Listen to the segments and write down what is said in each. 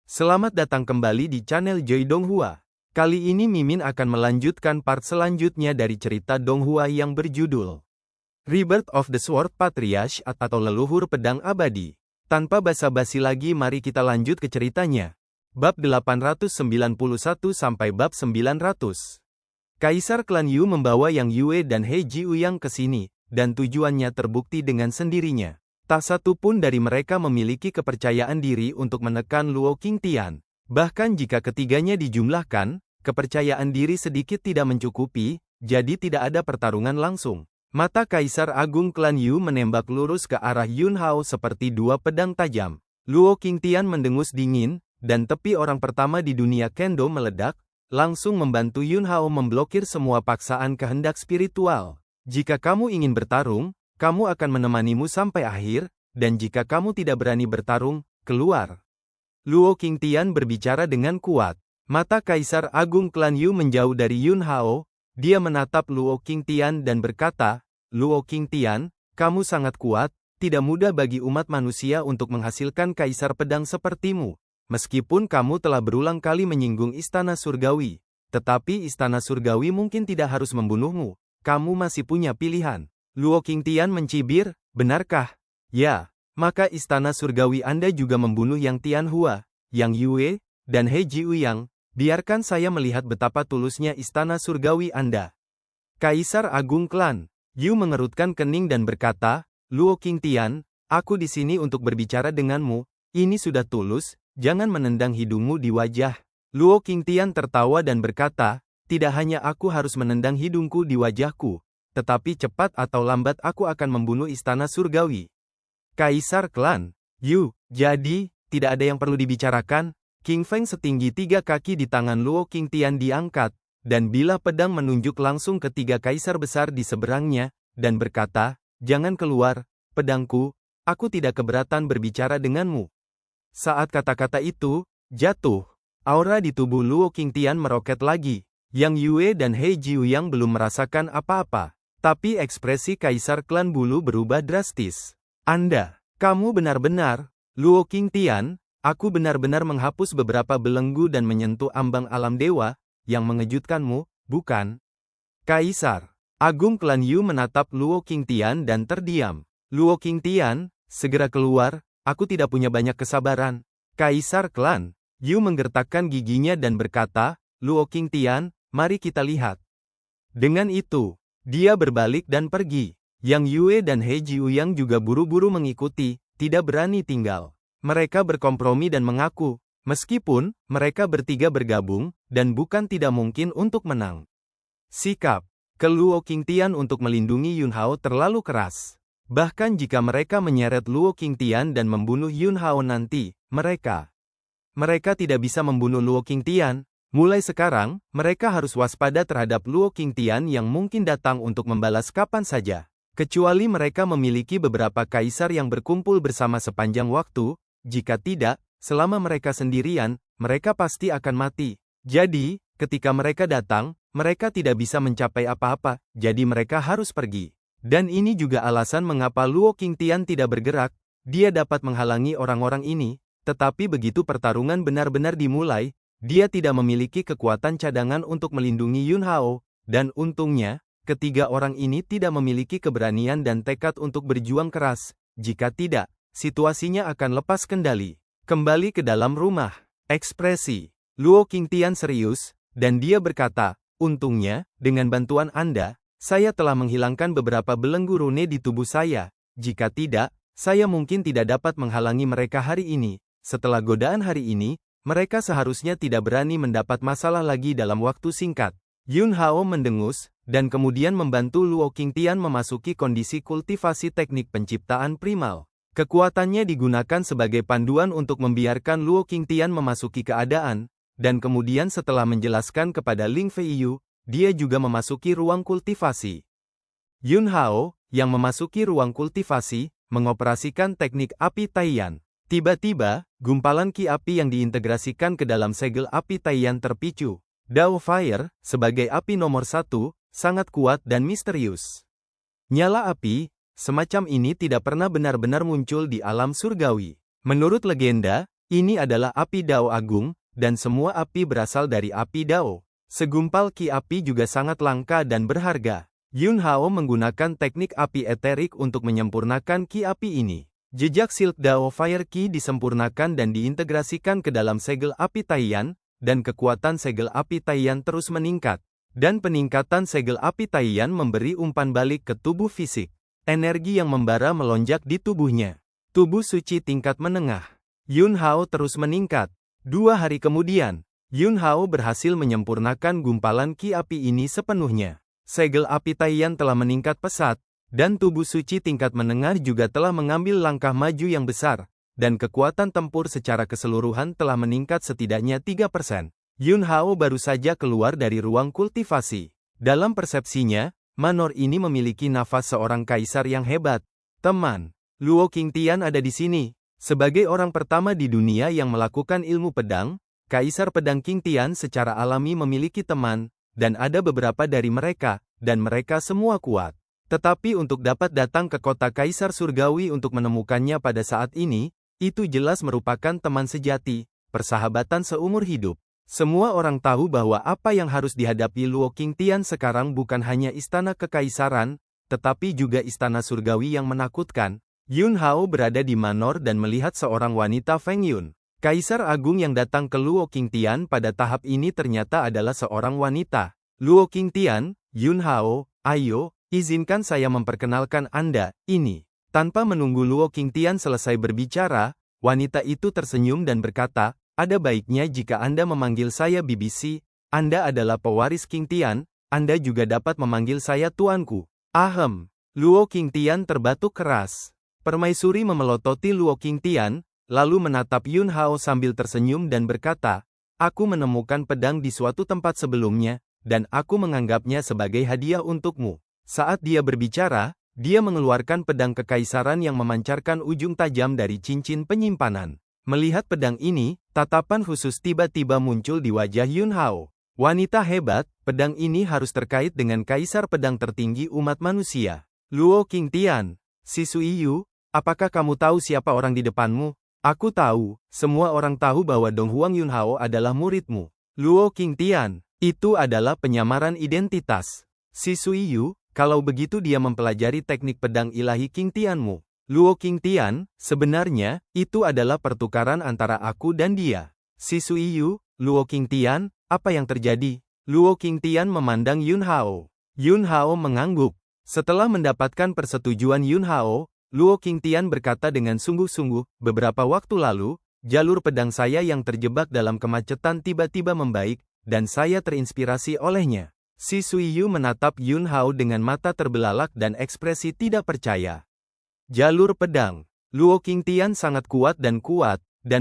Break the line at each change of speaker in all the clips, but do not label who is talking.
Selamat datang kembali di channel Joy Donghua. Kali ini Mimin akan melanjutkan part selanjutnya dari cerita Donghua yang berjudul Rebirth of the Sword Patriarch atau Leluhur Pedang Abadi. Tanpa basa-basi lagi, mari kita lanjut ke ceritanya. Bab 891 sampai bab 900. Kaisar klan Yu membawa Yang Yue dan He Jiuyang ke sini, dan tujuannya terbukti dengan sendirinya. Tak satu pun dari mereka memiliki kepercayaan diri untuk menekan Luo Qingtian. Bahkan jika ketiganya dijumlahkan, kepercayaan diri sedikit tidak mencukupi, jadi tidak ada pertarungan langsung. Mata Kaisar Agung klan Yu menembak lurus ke arah Yun Hao seperti dua pedang tajam. Luo Qingtian mendengus dingin, dan tepi orang pertama di dunia kendo meledak, langsung membantu Yun Hao memblokir semua paksaan kehendak spiritual. Jika kamu ingin bertarung, kamu akan menemanimu sampai akhir, dan jika kamu tidak berani bertarung, keluar. Luo Qingtian berbicara dengan kuat. Mata Kaisar Agung klan Yu menjauh dari Yun Hao, dia menatap Luo Qingtian dan berkata, Luo Qingtian, kamu sangat kuat, tidak mudah bagi umat manusia untuk menghasilkan kaisar pedang sepertimu. Meskipun kamu telah berulang kali menyinggung istana surgawi, tetapi istana surgawi mungkin tidak harus membunuhmu, kamu masih punya pilihan. Luo Qingtian mencibir, benarkah? Ya, maka istana surgawi Anda juga membunuh Yang Tianhua, Yang Yue, dan He Jiuyang. Biarkan saya melihat betapa tulusnya istana surgawi Anda. Kaisar Agung klan Yu mengerutkan kening dan berkata, Luo Qingtian, aku di sini untuk berbicara denganmu, ini sudah tulus, jangan menendang hidungmu di wajah. Luo Qingtian tertawa dan berkata, tidak hanya aku harus menendang hidungku di wajahku, tetapi cepat atau lambat aku akan membunuh istana surgawi. Kaisar klan Yu, jadi, tidak ada yang perlu dibicarakan. King Feng setinggi 3 kaki di tangan Luo Qingtian diangkat, dan bilah pedang menunjuk langsung ke 3 kaisar besar di seberangnya, dan berkata, jangan keluar, pedangku, aku tidak keberatan berbicara denganmu. Saat kata-kata itu jatuh, aura di tubuh Luo Qingtian meroket lagi. Yang Yue dan He Jiuyang belum merasakan apa-apa. Tapi ekspresi Kaisar klan Bulu berubah drastis. Kamu benar-benar, Luo Qingtian, aku benar-benar menghapus beberapa belenggu dan menyentuh ambang alam dewa, yang mengejutkanmu, bukan? Kaisar Agung klan Yu menatap Luo Qingtian dan terdiam. Luo Qingtian, segera keluar, aku tidak punya banyak kesabaran. Kaisar klan Yu menggertakkan giginya dan berkata, Luo Qingtian, mari kita lihat. Dengan itu, dia berbalik dan pergi. Yang Yue dan He Jiuyang juga buru-buru mengikuti, tidak berani tinggal. Mereka berkompromi dan mengaku, meskipun mereka bertiga bergabung, dan bukan tidak mungkin untuk menang. Sikap ke Luo Qingtian untuk melindungi Yun Hao terlalu keras. Bahkan jika mereka menyeret Luo Qingtian dan membunuh Yun Hao nanti, mereka tidak bisa membunuh Luo Qingtian. Mulai sekarang, mereka harus waspada terhadap Luo Qingtian yang mungkin datang untuk membalas kapan saja. Kecuali mereka memiliki beberapa kaisar yang berkumpul bersama sepanjang waktu, jika tidak, selama mereka sendirian, mereka pasti akan mati. Jadi, ketika mereka datang, mereka tidak bisa mencapai apa-apa, jadi mereka harus pergi. Dan ini juga alasan mengapa Luo Qingtian tidak bergerak, dia dapat menghalangi orang-orang ini, tetapi begitu pertarungan benar-benar dimulai, dia tidak memiliki kekuatan cadangan untuk melindungi Yun Hao, dan untungnya, ketiga orang ini tidak memiliki keberanian dan tekad untuk berjuang keras. Jika tidak, situasinya akan lepas kendali. Kembali ke dalam rumah. Ekspresi Luo Qingtian serius, dan dia berkata, untungnya, dengan bantuan Anda, saya telah menghilangkan beberapa belenggu rune di tubuh saya. Jika tidak, saya mungkin tidak dapat menghalangi mereka hari ini. Setelah godaan hari ini, mereka seharusnya tidak berani mendapat masalah lagi dalam waktu singkat. Yun Hao mendengus, dan kemudian membantu Luo Qingtian memasuki kondisi kultivasi teknik penciptaan primal. Kekuatannya digunakan sebagai panduan untuk membiarkan Luo Qingtian memasuki keadaan, dan kemudian setelah menjelaskan kepada Ling Feiyu, dia juga memasuki ruang kultivasi. Yun Hao, yang memasuki ruang kultivasi, mengoperasikan teknik api Taiyan. Tiba-tiba, gumpalan ki api yang diintegrasikan ke dalam segel api Taiyan terpicu. Dao Fire, sebagai api nomor 1, sangat kuat dan misterius. Nyala api, semacam ini tidak pernah benar-benar muncul di alam surgawi. Menurut legenda, Ini adalah api Dao Agung, dan semua api berasal dari api Dao. Segumpal ki api juga sangat langka dan berharga. Yun Hao menggunakan teknik api eterik untuk menyempurnakan ki api ini. Jejak Silk Dao Fire Ki disempurnakan dan diintegrasikan ke dalam segel api Taiyan, dan kekuatan segel api Taiyan terus meningkat. Dan peningkatan segel api Taiyan memberi umpan balik ke tubuh fisik. Energi yang membara melonjak di tubuhnya. Tubuh suci tingkat menengah. Yun Hao terus meningkat. 2 hari kemudian, Yun Hao berhasil menyempurnakan gumpalan ki api ini sepenuhnya. Segel api Taiyan telah meningkat pesat, dan tubuh suci tingkat menengah juga telah mengambil langkah maju yang besar, dan kekuatan tempur secara keseluruhan telah meningkat setidaknya 3%. Yun Hao baru saja keluar dari ruang kultivasi. Dalam persepsinya, manor ini memiliki nafas seorang kaisar yang hebat. Teman, Luo Qingtian ada di sini. Sebagai orang pertama di dunia yang melakukan ilmu pedang, Kaisar Pedang Qingtian secara alami memiliki teman, dan ada beberapa dari mereka, dan mereka semua kuat. Tetapi untuk dapat datang ke kota Kaisar Surgawi untuk menemukannya pada saat ini, itu jelas merupakan teman sejati, persahabatan seumur hidup. Semua orang tahu bahwa apa yang harus dihadapi Luo Qingtian sekarang bukan hanya istana kekaisaran, tetapi juga istana surgawi yang menakutkan. Yun Hao berada di manor dan melihat seorang wanita Feng Yun. Kaisar Agung yang datang ke Luo Qingtian pada tahap ini ternyata adalah seorang wanita. Luo Qingtian, Yun Hao, ayo, izinkan saya memperkenalkan Anda, ini. Tanpa menunggu Luo Qingtian selesai berbicara, wanita itu tersenyum dan berkata, ada baiknya jika Anda memanggil saya BBC, Anda adalah pewaris Qingtian, Anda juga dapat memanggil saya tuanku. Ahem. Luo Qingtian terbatuk keras. Permaisuri memelototi Luo Qingtian, lalu menatap Yun Hao sambil tersenyum dan berkata, aku menemukan pedang di suatu tempat sebelumnya, dan aku menganggapnya sebagai hadiah untukmu. Saat dia berbicara, dia mengeluarkan pedang kekaisaran yang memancarkan ujung tajam dari cincin penyimpanan. Melihat pedang ini, tatapan khusus tiba-tiba muncul di wajah Yun Hao. Wanita hebat, pedang ini harus terkait dengan kaisar pedang tertinggi umat manusia. Luo Qingtian, si Sui Yu, apakah kamu tahu siapa orang di depanmu? Aku tahu, semua orang tahu bahwa Dong Huang Yun Hao adalah muridmu. Luo Qingtian, itu adalah penyamaran identitas. Si Sui Yu, kalau begitu dia mempelajari teknik pedang ilahi Qingtianmu. Luo Qingtian, sebenarnya, itu adalah pertukaran antara aku dan dia. Si Sui Yu, Luo Qingtian, apa yang terjadi? Luo Qingtian memandang Yun Hao. Yun Hao mengangguk. Setelah mendapatkan persetujuan Yun Hao, Luo Qingtian berkata dengan sungguh-sungguh, beberapa waktu lalu, jalur pedang saya yang terjebak dalam kemacetan tiba-tiba membaik, dan saya terinspirasi olehnya. Si Sui Yu menatap Yun Hao dengan mata terbelalak dan ekspresi tidak percaya. Jalur pedang. Luo Qingtian sangat kuat, dan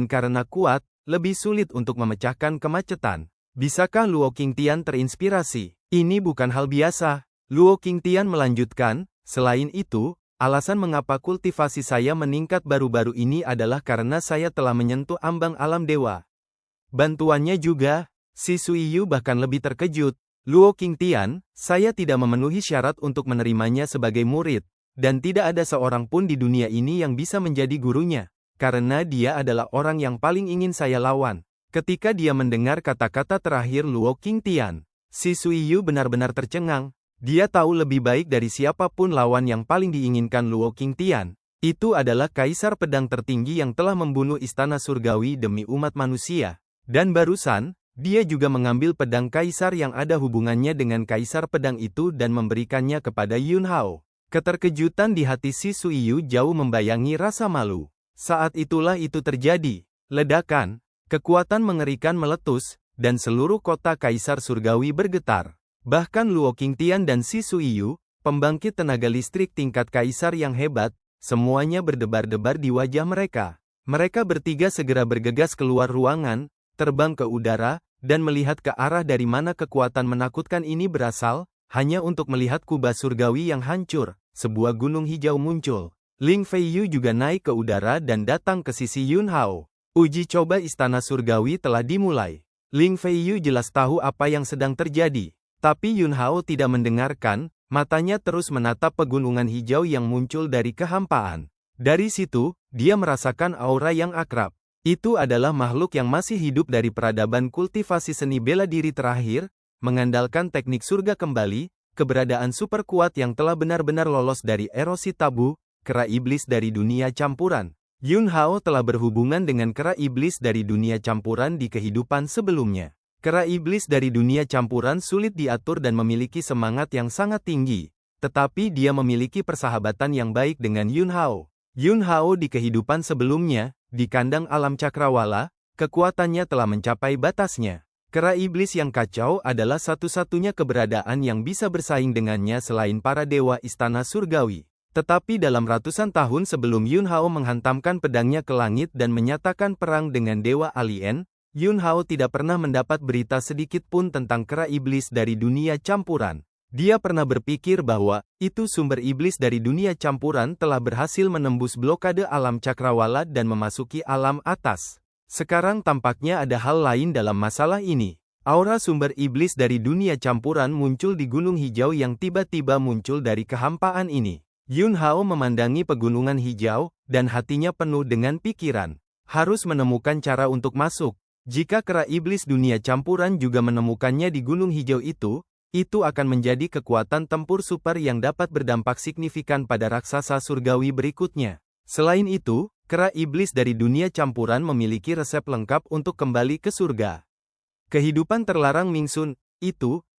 karena kuat, lebih sulit untuk memecahkan kemacetan. Bisakah Luo Qingtian terinspirasi? Ini bukan hal biasa. Luo Qingtian melanjutkan, selain itu, alasan mengapa kultivasi saya meningkat baru-baru ini adalah karena saya telah menyentuh ambang alam dewa. Bantuannya juga, si Sui Yu bahkan lebih terkejut. Luo Qingtian, saya tidak memenuhi syarat untuk menerimanya sebagai murid, dan tidak ada seorang pun di dunia ini yang bisa menjadi gurunya, karena dia adalah orang yang paling ingin saya lawan. Ketika dia mendengar kata-kata terakhir Luo Qingtian, si Sui Yu benar-benar tercengang. Dia tahu lebih baik dari siapapun lawan yang paling diinginkan Luo Qingtian. Itu adalah kaisar pedang tertinggi yang telah membunuh istana surgawi demi umat manusia. Dan barusan, dia juga mengambil pedang kaisar yang ada hubungannya dengan kaisar pedang itu dan memberikannya kepada Yun Hao. Keterkejutan di hati si Sui Yu jauh membayangi rasa malu. Saat itulah itu terjadi. Ledakan, kekuatan mengerikan meletus, dan seluruh kota kaisar surgawi bergetar. Bahkan Luo Qingtian dan si Sui Yu, pembangkit tenaga listrik tingkat kaisar yang hebat, semuanya berdebar-debar di wajah mereka. Mereka bertiga segera bergegas keluar ruangan, terbang ke udara, dan melihat ke arah dari mana kekuatan menakutkan ini berasal, hanya untuk melihat kubah surgawi yang hancur. Sebuah gunung hijau muncul. Ling Feiyu juga naik ke udara dan datang ke sisi Yun Hao. Uji coba istana surgawi telah dimulai. Ling Feiyu jelas tahu apa yang sedang terjadi. Tapi Yun Hao tidak mendengarkan, matanya terus menatap pegunungan hijau yang muncul dari kehampaan. Dari situ, dia merasakan aura yang akrab. Itu adalah makhluk yang masih hidup dari peradaban kultivasi seni bela diri terakhir, mengandalkan teknik surga kembali, keberadaan super kuat yang telah benar-benar lolos dari erosi tabu, kera iblis dari dunia campuran. Yun Hao telah berhubungan dengan kera iblis dari dunia campuran di kehidupan sebelumnya. Kera iblis dari dunia campuran sulit diatur dan memiliki semangat yang sangat tinggi, tetapi dia memiliki persahabatan yang baik dengan Yun Hao. Yun Hao di kehidupan sebelumnya, di kandang alam cakrawala, kekuatannya telah mencapai batasnya. Kera iblis yang kacau adalah satu-satunya keberadaan yang bisa bersaing dengannya selain para dewa istana surgawi. Tetapi dalam ratusan tahun sebelum Yun Hao menghantamkan pedangnya ke langit dan menyatakan perang dengan dewa alien, Yun Hao tidak pernah mendapat berita sedikit pun tentang kera iblis dari dunia campuran. Dia pernah berpikir bahwa itu sumber iblis dari dunia campuran telah berhasil menembus blokade alam cakrawala dan memasuki alam atas. Sekarang tampaknya ada hal lain dalam masalah ini. Aura sumber iblis dari dunia campuran muncul di gunung hijau yang tiba-tiba muncul dari kehampaan ini. Yun Hao memandangi pegunungan hijau, dan hatinya penuh dengan pikiran. Harus menemukan cara untuk masuk. Jika kera iblis dunia campuran juga menemukannya di gunung hijau itu akan menjadi kekuatan tempur super yang dapat berdampak signifikan pada raksasa surgawi berikutnya. Selain itu, kera iblis dari dunia campuran memiliki resep lengkap untuk kembali ke surga. Kehidupan terlarang Mingsun,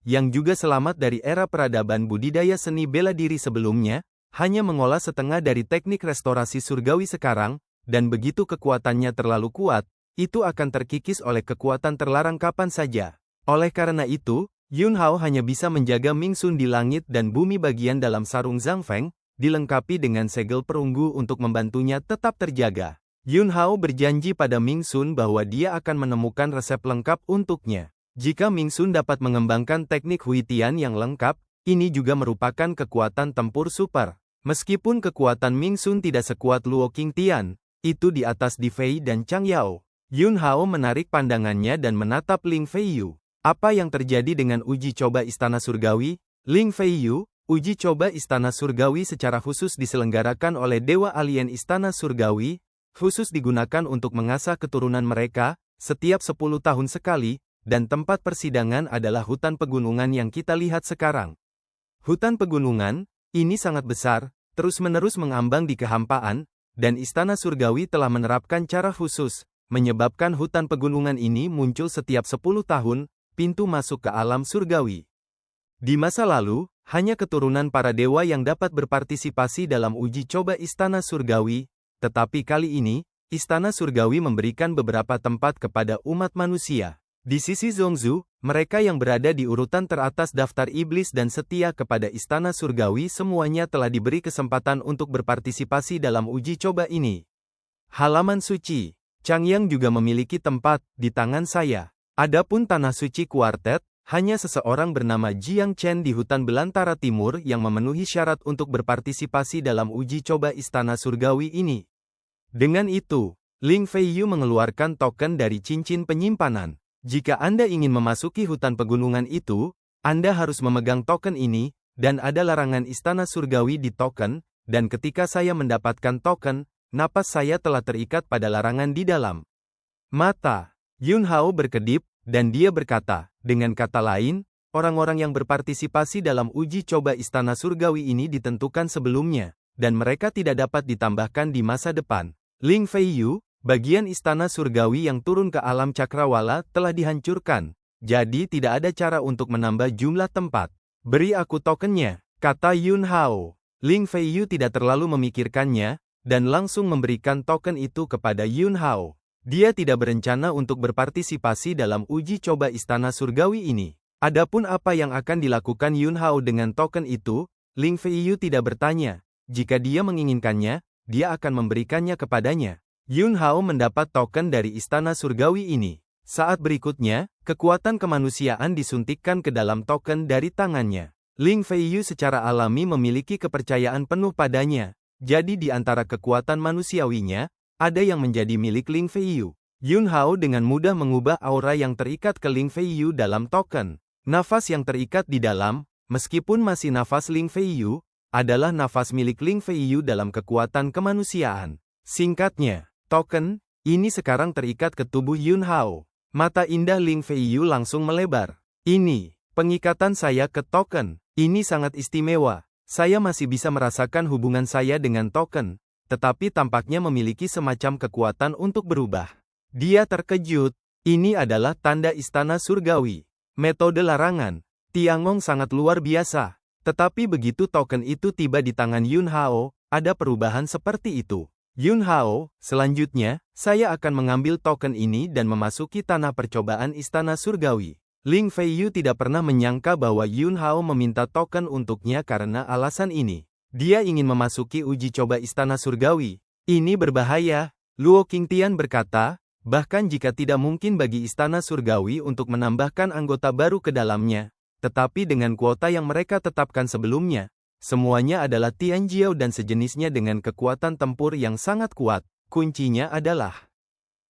yang juga selamat dari era peradaban budidaya seni bela diri sebelumnya, hanya mengolah setengah dari teknik restorasi surgawi sekarang, dan begitu kekuatannya terlalu kuat, itu akan terkikis oleh kekuatan terlarang kapan saja. Oleh karena itu, Yun Hao hanya bisa menjaga Mingsun di langit dan bumi bagian dalam sarung Zhang Feng, dilengkapi dengan segel perunggu untuk membantunya tetap terjaga. Yun Hao berjanji pada Mingsun bahwa dia akan menemukan resep lengkap untuknya. Jika Mingsun dapat mengembangkan teknik Huitian yang lengkap, ini juga merupakan kekuatan tempur super. Meskipun kekuatan Mingsun tidak sekuat Luo Qingtian, itu di atas Di Fei dan Chang Yao. Yun Hao menarik pandangannya dan menatap Ling Feiyu. Apa yang terjadi dengan uji coba Istana Surgawi? Ling Feiyu, uji coba Istana Surgawi secara khusus diselenggarakan oleh Dewa Alien Istana Surgawi, khusus digunakan untuk mengasah keturunan mereka, setiap 10 tahun sekali, dan tempat persidangan adalah hutan pegunungan yang kita lihat sekarang. Hutan pegunungan, ini sangat besar, terus-menerus mengambang di kehampaan, dan Istana Surgawi telah menerapkan cara khusus, menyebabkan hutan pegunungan ini muncul setiap 10 tahun, pintu masuk ke alam surgawi. Di masa lalu, hanya keturunan para dewa yang dapat berpartisipasi dalam uji coba Istana Surgawi, tetapi kali ini, Istana Surgawi memberikan beberapa tempat kepada umat manusia. Di sisi Zhongzhou, mereka yang berada di urutan teratas daftar iblis dan setia kepada Istana Surgawi semuanya telah diberi kesempatan untuk berpartisipasi dalam uji coba ini. Halaman suci. Changyang juga memiliki tempat di tangan saya. Adapun Tanah Suci Kuartet, hanya seseorang bernama Jiang Chen di hutan belantara timur yang memenuhi syarat untuk berpartisipasi dalam uji coba Istana Surgawi ini. Dengan itu, Ling Feiyu mengeluarkan token dari cincin penyimpanan. Jika Anda ingin memasuki hutan pegunungan itu, Anda harus memegang token ini, dan ada larangan Istana Surgawi di token, dan ketika saya mendapatkan token, napas saya telah terikat pada larangan di dalam. Mata Yun Hao berkedip, dan dia berkata, dengan kata lain, orang-orang yang berpartisipasi dalam uji coba Istana Surgawi ini ditentukan sebelumnya, dan mereka tidak dapat ditambahkan di masa depan. Ling Feiyu, bagian Istana Surgawi yang turun ke alam cakrawala telah dihancurkan, jadi tidak ada cara untuk menambah jumlah tempat. Beri aku tokennya, kata Yun Hao. Ling Feiyu tidak terlalu memikirkannya, dan langsung memberikan token itu kepada Yun Hao. Dia tidak berencana untuk berpartisipasi dalam uji coba Istana Surgawi ini. Adapun apa yang akan dilakukan Yun Hao dengan token itu, Ling Feiyu tidak bertanya. Jika dia menginginkannya, dia akan memberikannya kepadanya. Yun Hao mendapat token dari Istana Surgawi ini. Saat berikutnya, kekuatan kemanusiaan disuntikkan ke dalam token dari tangannya. Ling Feiyu secara alami memiliki kepercayaan penuh padanya. Jadi di antara kekuatan manusiawinya, ada yang menjadi milik Ling Feiyu. Yun Hao dengan mudah mengubah aura yang terikat ke Ling Feiyu dalam token. Nafas yang terikat di dalam, meskipun masih nafas Ling Feiyu, adalah nafas milik Ling Feiyu dalam kekuatan kemanusiaan. Singkatnya, token ini sekarang terikat ke tubuh Yun Hao. Mata indah Ling Feiyu langsung melebar. Ini, pengikatan saya ke token. Ini sangat istimewa. Saya masih bisa merasakan hubungan saya dengan token, tetapi tampaknya memiliki semacam kekuatan untuk berubah. Dia terkejut. Ini adalah tanda istana surgawi. Metode larangan. Tiangong sangat luar biasa. Tetapi begitu token itu tiba di tangan Yun Hao, ada perubahan seperti itu. Yun Hao, selanjutnya, saya akan mengambil token ini dan memasuki tanah percobaan istana surgawi. Ling Feiyu tidak pernah menyangka bahwa Yun Hao meminta token untuknya karena alasan ini. Dia ingin memasuki uji coba istana surgawi. Ini berbahaya, Luo Qingtian berkata, bahkan jika tidak mungkin bagi istana surgawi untuk menambahkan anggota baru ke dalamnya, tetapi dengan kuota yang mereka tetapkan sebelumnya, semuanya adalah Tianjiao dan sejenisnya dengan kekuatan tempur yang sangat kuat. Kuncinya adalah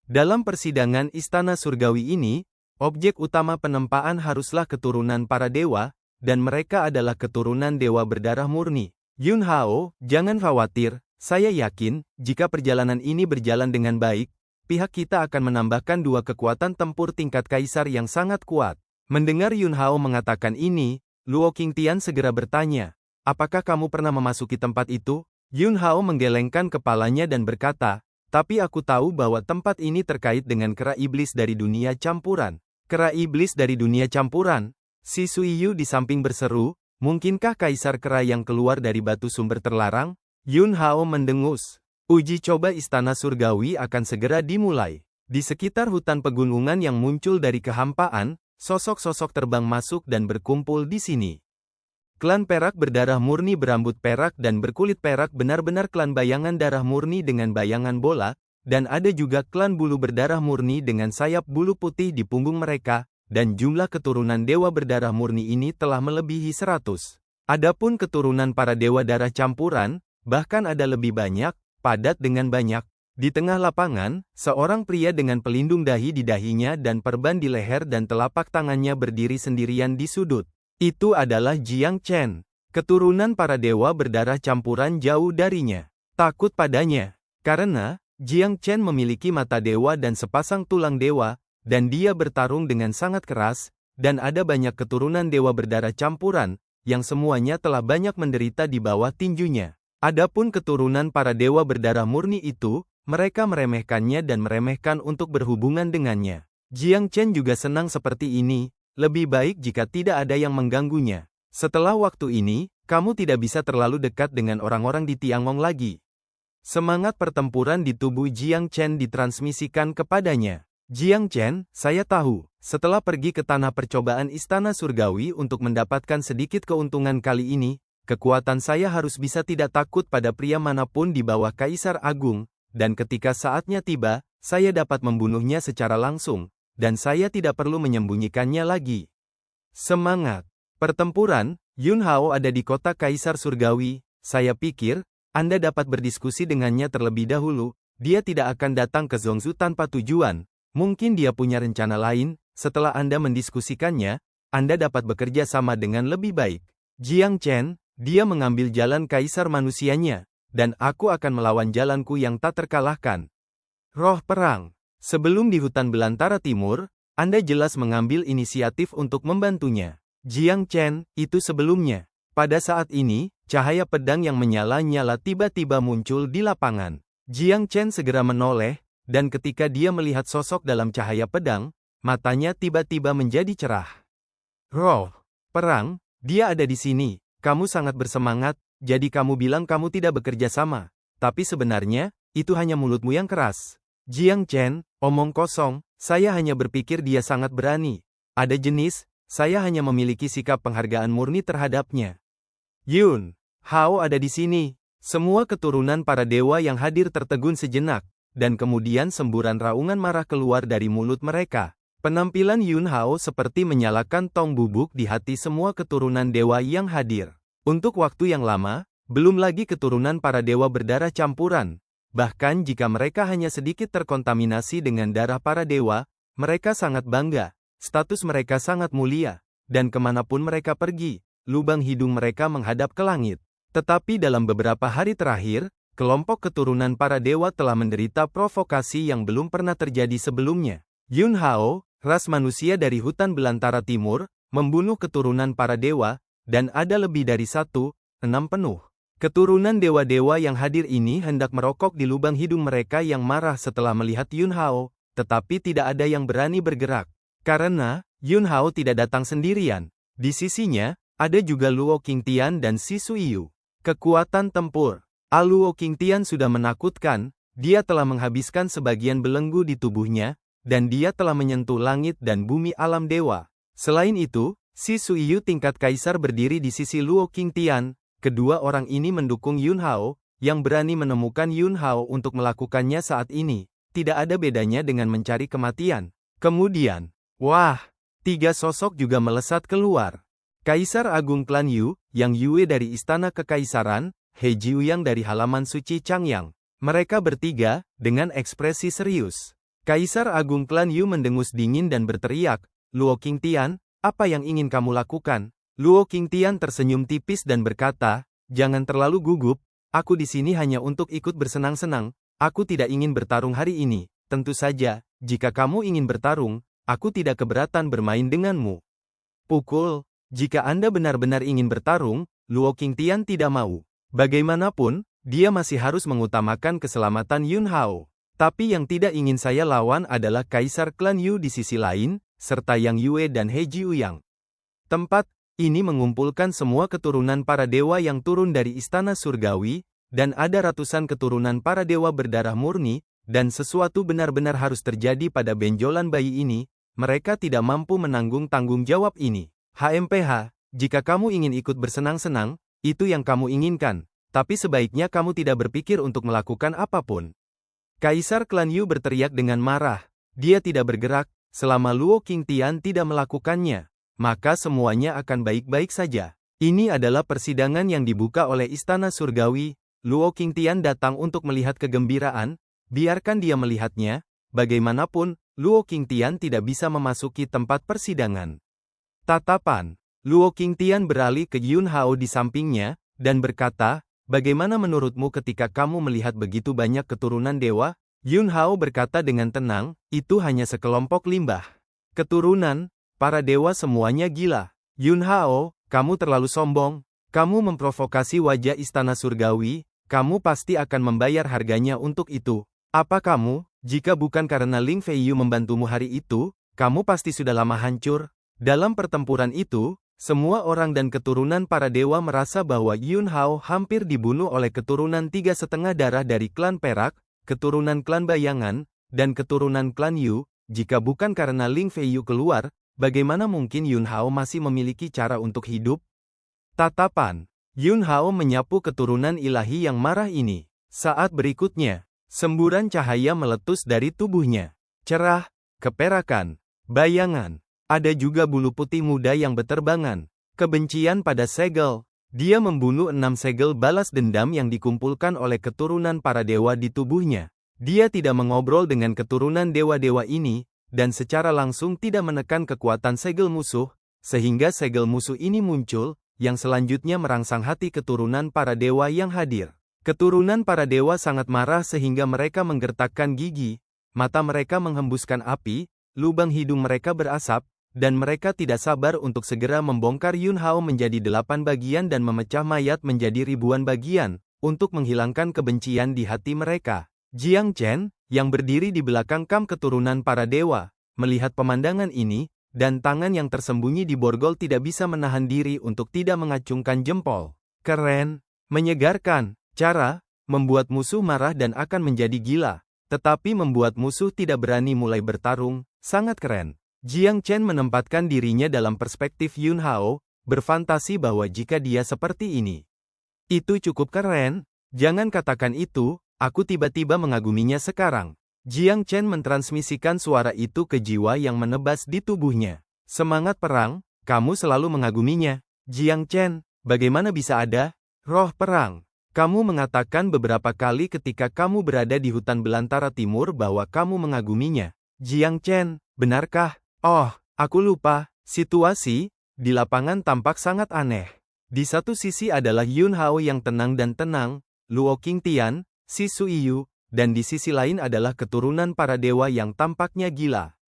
dalam persidangan istana surgawi ini, objek utama penempaan haruslah keturunan para dewa, dan mereka adalah keturunan dewa berdarah murni. Yun Hao, jangan khawatir, saya yakin, jika perjalanan ini berjalan dengan baik, pihak kita akan menambahkan 2 kekuatan tempur tingkat kaisar yang sangat kuat. Mendengar Yun Hao mengatakan ini, Luo Qingtian segera bertanya, apakah kamu pernah memasuki tempat itu? Yun Hao menggelengkan kepalanya dan berkata, tapi aku tahu bahwa tempat ini terkait dengan kera iblis dari dunia campuran. Kera iblis dari dunia campuran? Si Suiyu di samping berseru, mungkinkah kaisar kera yang keluar dari batu sumber terlarang? Yun Hao mendengus. Uji coba istana surgawi akan segera dimulai. Di sekitar hutan pegunungan yang muncul dari kehampaan, sosok-sosok terbang masuk dan berkumpul di sini. Klan perak berdarah murni berambut perak dan berkulit perak benar-benar klan bayangan darah murni dengan bayangan bola, dan ada juga klan bulu berdarah murni dengan sayap bulu putih di punggung mereka, dan jumlah keturunan dewa berdarah murni ini telah melebihi 100. Adapun keturunan para dewa darah campuran, bahkan ada lebih banyak, padat dengan banyak. Di tengah lapangan, seorang pria dengan pelindung dahi di dahinya dan perban di leher dan telapak tangannya berdiri sendirian di sudut. Itu adalah Jiang Chen. Keturunan para dewa berdarah campuran jauh darinya. Takut padanya. Karena, Jiang Chen memiliki mata dewa dan sepasang tulang dewa, dan dia bertarung dengan sangat keras, dan ada banyak keturunan dewa berdarah campuran, yang semuanya telah banyak menderita di bawah tinjunya. Adapun keturunan para dewa berdarah murni itu, mereka meremehkannya dan meremehkan untuk berhubungan dengannya. Jiang Chen juga senang seperti ini. Lebih baik jika tidak ada yang mengganggunya. Setelah waktu ini, kamu tidak bisa terlalu dekat dengan orang-orang di Tiangong lagi. Semangat pertempuran di tubuh Jiang Chen ditransmisikan kepadanya. Jiang Chen, saya tahu, setelah pergi ke tanah percobaan istana surgawi untuk mendapatkan sedikit keuntungan kali ini, kekuatan saya harus bisa tidak takut pada pria manapun di bawah Kaisar Agung, dan ketika saatnya tiba, saya dapat membunuhnya secara langsung. Dan saya tidak perlu menyembunyikannya lagi. Semangat. Pertempuran, Yun Hao ada di kota Kaisar Surgawi. Saya pikir, Anda dapat berdiskusi dengannya terlebih dahulu. Dia tidak akan datang ke Zhongzhou tanpa tujuan. Mungkin dia punya rencana lain. Setelah Anda mendiskusikannya, Anda dapat bekerja sama dengan lebih baik. Jiang Chen, dia mengambil jalan Kaisar manusianya. Dan aku akan melawan jalanku yang tak terkalahkan. Roh perang. Sebelum di hutan belantara timur, Anda jelas mengambil inisiatif untuk membantunya. Jiang Chen, itu sebelumnya. Pada saat ini, cahaya pedang yang menyala-nyala tiba-tiba muncul di lapangan. Jiang Chen segera menoleh, dan ketika dia melihat sosok dalam cahaya pedang, matanya tiba-tiba menjadi cerah. Roh, perang, dia ada di sini. Kamu sangat bersemangat, jadi kamu bilang kamu tidak bekerja sama. Tapi sebenarnya, itu hanya mulutmu yang keras. Jiang Chen, omong kosong, saya hanya berpikir dia sangat berani. Ada jenis, saya hanya memiliki sikap penghargaan murni terhadapnya. Yun Hao ada di sini. Semua keturunan para dewa yang hadir tertegun sejenak, dan kemudian semburan raungan marah keluar dari mulut mereka. Penampilan Yun Hao seperti menyalakan tong bubuk di hati semua keturunan dewa yang hadir. Untuk waktu yang lama, belum lagi keturunan para dewa berdarah campuran. Bahkan jika mereka hanya sedikit terkontaminasi dengan darah para dewa, mereka sangat bangga, status mereka sangat mulia, dan kemanapun mereka pergi, lubang hidung mereka menghadap ke langit. Tetapi dalam beberapa hari terakhir, kelompok keturunan para dewa telah menderita provokasi yang belum pernah terjadi sebelumnya. Yun Hao, ras manusia dari hutan belantara timur, membunuh keturunan para dewa, dan ada lebih dari 1/6 penuh. Keturunan dewa-dewa yang hadir ini hendak merokok di lubang hidung mereka yang marah setelah melihat Yun Hao, tetapi tidak ada yang berani bergerak. Karena, Yun Hao tidak datang sendirian. Di sisinya, ada juga Luo Qingtian dan Si Suiyu. Kekuatan tempur. Luo Qingtian sudah menakutkan, dia telah menghabiskan sebagian belenggu di tubuhnya, dan dia telah menyentuh langit dan bumi alam dewa. Selain itu, Si Suiyu tingkat kaisar berdiri di sisi Luo Qingtian. Kedua orang ini mendukung Yun Hao, yang berani menemukan Yun Hao untuk melakukannya saat ini. Tidak ada bedanya dengan mencari kematian. Kemudian, wah, 3 sosok juga melesat keluar. Kaisar Agung Klan Yu, Yang Yue dari Istana Kekaisaran, He Jiuyang dari halaman suci Changyang. Mereka bertiga, dengan ekspresi serius. Kaisar Agung Klan Yu mendengus dingin dan berteriak, "Luo Qingtian, apa yang ingin kamu lakukan?" Luo Qingtian tersenyum tipis dan berkata, "Jangan terlalu gugup, aku di sini hanya untuk ikut bersenang-senang, aku tidak ingin bertarung hari ini. Tentu saja, jika kamu ingin bertarung, aku tidak keberatan bermain denganmu." Pukul, jika Anda benar-benar ingin bertarung, Luo Qingtian tidak mau. Bagaimanapun, dia masih harus mengutamakan keselamatan Yun Hao. Tapi yang tidak ingin saya lawan adalah Kaisar Klan Yu di sisi lain, serta Yang Yue dan He Jiuyang. Tempat ini mengumpulkan semua keturunan para dewa yang turun dari Istana Surgawi, dan ada ratusan keturunan para dewa berdarah murni, dan sesuatu benar-benar harus terjadi pada benjolan bayi ini, mereka tidak mampu menanggung tanggung jawab ini. HMPH, jika kamu ingin ikut bersenang-senang, itu yang kamu inginkan, tapi sebaiknya kamu tidak berpikir untuk melakukan apapun. Kaisar Klan Yu berteriak dengan marah, dia tidak bergerak, selama Luo Qingtian tidak melakukannya. Maka semuanya akan baik-baik saja. Ini adalah persidangan yang dibuka oleh Istana Surgawi. Luo Qingtian datang untuk melihat kegembiraan, biarkan dia melihatnya. Bagaimanapun, Luo Qingtian tidak bisa memasuki tempat persidangan. Tatapan. Luo Qingtian beralih ke Yun Hao di sampingnya, dan berkata, "Bagaimana menurutmu ketika kamu melihat begitu banyak keturunan dewa?" Yun Hao berkata dengan tenang, "Itu hanya sekelompok limbah. Keturunan para dewa semuanya gila. Yun Hao, kamu terlalu sombong. Kamu memprovokasi wajah Istana Surgawi, kamu pasti akan membayar harganya untuk itu. Apa kamu, jika bukan karena Ling Feiyu membantumu hari itu, kamu pasti sudah lama hancur." Dalam pertempuran itu, semua orang dan keturunan para dewa merasa bahwa Yun Hao hampir dibunuh oleh keturunan 3,5 darah dari klan Perak, keturunan klan Bayangan, dan keturunan klan Yu. Jika bukan karena Ling Feiyu keluar, bagaimana mungkin Yun Hao masih memiliki cara untuk hidup? Tatapan. Yun Hao menyapu keturunan ilahi yang marah ini. Saat berikutnya, semburan cahaya meletus dari tubuhnya. Cerah, keperakan, bayangan. Ada juga bulu putih muda yang beterbangan. Kebencian pada segel. Dia membunuh 6 segel balas dendam yang dikumpulkan oleh keturunan para dewa di tubuhnya. Dia tidak mengobrol dengan keturunan dewa-dewa ini, dan secara langsung tidak menekan kekuatan segel musuh, sehingga segel musuh ini muncul, yang selanjutnya merangsang hati keturunan para dewa yang hadir. Keturunan para dewa sangat marah sehingga mereka menggertakkan gigi, mata mereka menghembuskan api, lubang hidung mereka berasap, dan mereka tidak sabar untuk segera membongkar Yun Hao menjadi 8 bagian dan memecah mayat menjadi ribuan bagian, untuk menghilangkan kebencian di hati mereka. Jiang Chen, yang berdiri di belakang kam keturunan para dewa, melihat pemandangan ini, dan tangan yang tersembunyi di borgol tidak bisa menahan diri untuk tidak mengacungkan jempol. Keren, menyegarkan, cara, membuat musuh marah dan akan menjadi gila, tetapi membuat musuh tidak berani mulai bertarung, sangat keren. Jiang Chen menempatkan dirinya dalam perspektif Yun Hao, berfantasi bahwa jika dia seperti ini, itu cukup keren. Jangan katakan itu, aku tiba-tiba mengaguminya sekarang. Jiang Chen mentransmisikan suara itu ke jiwa yang menebas di tubuhnya. Semangat perang, kamu selalu mengaguminya. Jiang Chen, bagaimana bisa ada roh perang? Kamu mengatakan beberapa kali ketika kamu berada di hutan belantara timur bahwa kamu mengaguminya. Jiang Chen, benarkah? Oh, aku lupa. Situasi di lapangan tampak sangat aneh. Di satu sisi adalah Yun Hao yang tenang dan tenang, Luo Qingtian, Si Suiyu, dan di sisi lain adalah keturunan para dewa yang tampaknya gila.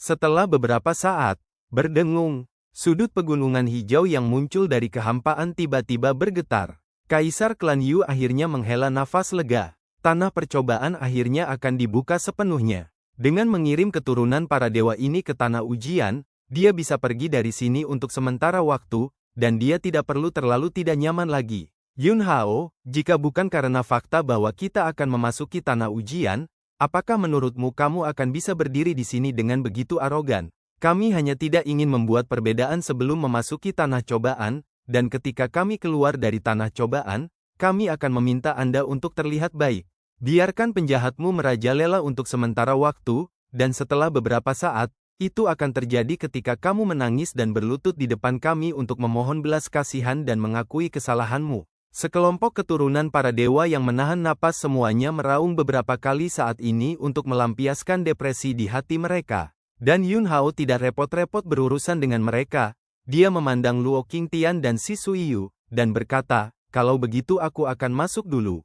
Setelah beberapa saat berdengung, sudut pegunungan hijau yang muncul dari kehampaan tiba-tiba bergetar. Kaisar klan Yu akhirnya menghela nafas lega. Tanah percobaan akhirnya akan dibuka sepenuhnya. Dengan mengirim keturunan para dewa ini ke tanah ujian, dia bisa pergi dari sini untuk sementara waktu, dan dia tidak perlu terlalu tidak nyaman lagi. Yun Hao, jika bukan karena fakta bahwa kita akan memasuki tanah ujian, apakah menurutmu kamu akan bisa berdiri di sini dengan begitu arogan? Kami hanya tidak ingin membuat perbedaan sebelum memasuki tanah cobaan, dan ketika kami keluar dari tanah cobaan, kami akan meminta Anda untuk terlihat baik. Biarkan penjahatmu merajalela untuk sementara waktu, dan setelah beberapa saat, itu akan terjadi ketika kamu menangis dan berlutut di depan kami untuk memohon belas kasihan dan mengakui kesalahanmu. Sekelompok keturunan para dewa yang menahan napas semuanya meraung beberapa kali saat ini untuk melampiaskan depresi di hati mereka. Dan Yun Hao tidak repot-repot berurusan dengan mereka. Dia memandang Luo Qingtian dan Si Suiyu, dan berkata, kalau begitu aku akan masuk dulu.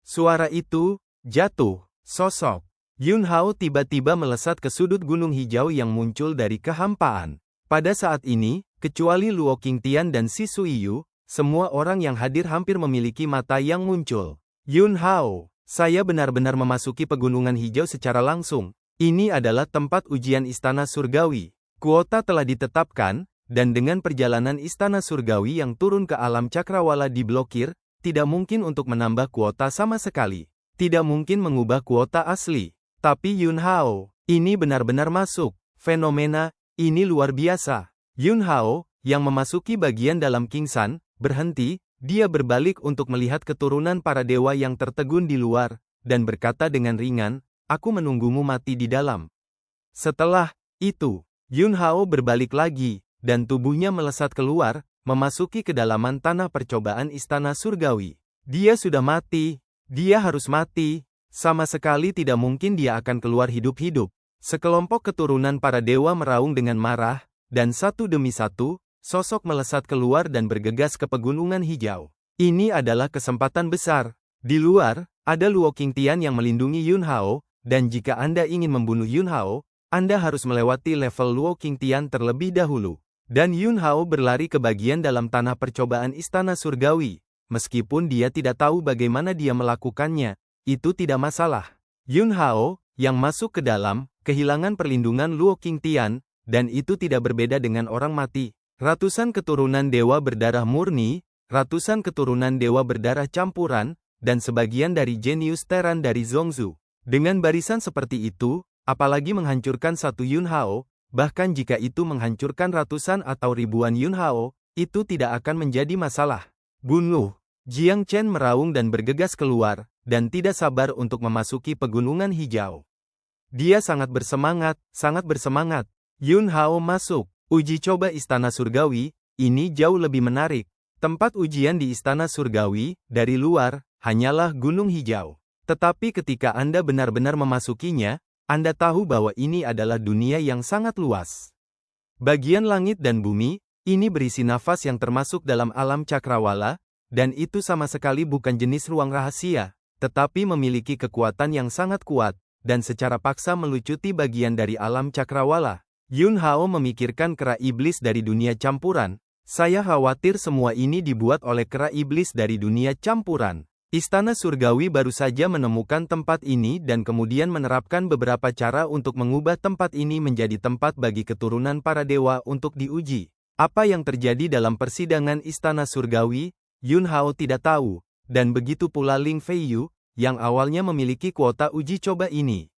Suara itu jatuh. Sosok Yun Hao tiba-tiba melesat ke sudut gunung hijau yang muncul dari kehampaan. Pada saat ini, kecuali Luo Qingtian dan Si Suiyu, semua orang yang hadir hampir memiliki mata yang muncul. Yun Hao, saya benar-benar memasuki pegunungan hijau secara langsung. Ini adalah tempat ujian istana surgawi. Kuota telah ditetapkan, dan dengan perjalanan istana surgawi yang turun ke alam cakrawala diblokir, tidak mungkin untuk menambah kuota sama sekali. Tidak mungkin mengubah kuota asli. Tapi Yun Hao, ini benar-benar masuk. Fenomena ini luar biasa. Yun Hao, yang memasuki bagian dalam Kingsan, berhenti, dia berbalik untuk melihat keturunan para dewa yang tertegun di luar, dan berkata dengan ringan, aku menunggumu mati di dalam. Setelah itu, Yun Hao berbalik lagi, dan tubuhnya melesat keluar, memasuki kedalaman tanah percobaan istana surgawi. Dia sudah mati, dia harus mati, sama sekali tidak mungkin dia akan keluar hidup-hidup. Sekelompok keturunan para dewa meraung dengan marah, dan satu demi satu, sosok melesat keluar dan bergegas ke pegunungan hijau. Ini adalah kesempatan besar. Di luar, ada Luo Qingtian yang melindungi Yun Hao, dan jika Anda ingin membunuh Yun Hao, Anda harus melewati level Luo Qingtian terlebih dahulu. Dan Yun Hao berlari ke bagian dalam tanah percobaan istana surgawi. Meskipun dia tidak tahu bagaimana dia melakukannya, itu tidak masalah. Yun Hao, yang masuk ke dalam, kehilangan perlindungan Luo Qingtian, dan itu tidak berbeda dengan orang mati. Ratusan keturunan dewa berdarah murni, ratusan keturunan dewa berdarah campuran, dan sebagian dari jenius teran dari Zhongzhou. Dengan barisan seperti itu, apalagi menghancurkan satu Yun Hao, bahkan jika itu menghancurkan ratusan atau ribuan Yun Hao, itu tidak akan menjadi masalah. Bunuh! Jiang Chen meraung dan bergegas keluar, dan tidak sabar untuk memasuki pegunungan hijau. Dia sangat bersemangat, sangat bersemangat. Yun Hao masuk. Uji coba istana surgawi, ini jauh lebih menarik. Tempat ujian di istana surgawi, dari luar, hanyalah gunung hijau. Tetapi ketika Anda benar-benar memasukinya, Anda tahu bahwa ini adalah dunia yang sangat luas. Bagian langit dan bumi, ini berisi nafas yang termasuk dalam alam cakrawala, dan itu sama sekali bukan jenis ruang rahasia, tetapi memiliki kekuatan yang sangat kuat, dan secara paksa melucuti bagian dari alam cakrawala. Yun Hao memikirkan kera iblis dari dunia campuran. Saya khawatir semua ini dibuat oleh kera iblis dari dunia campuran. Istana surgawi baru saja menemukan tempat ini dan kemudian menerapkan beberapa cara untuk mengubah tempat ini menjadi tempat bagi keturunan para dewa untuk diuji. Apa yang terjadi dalam persidangan istana surgawi, Yun Hao tidak tahu, dan begitu pula Ling Feiyu, yang awalnya memiliki kuota uji coba ini.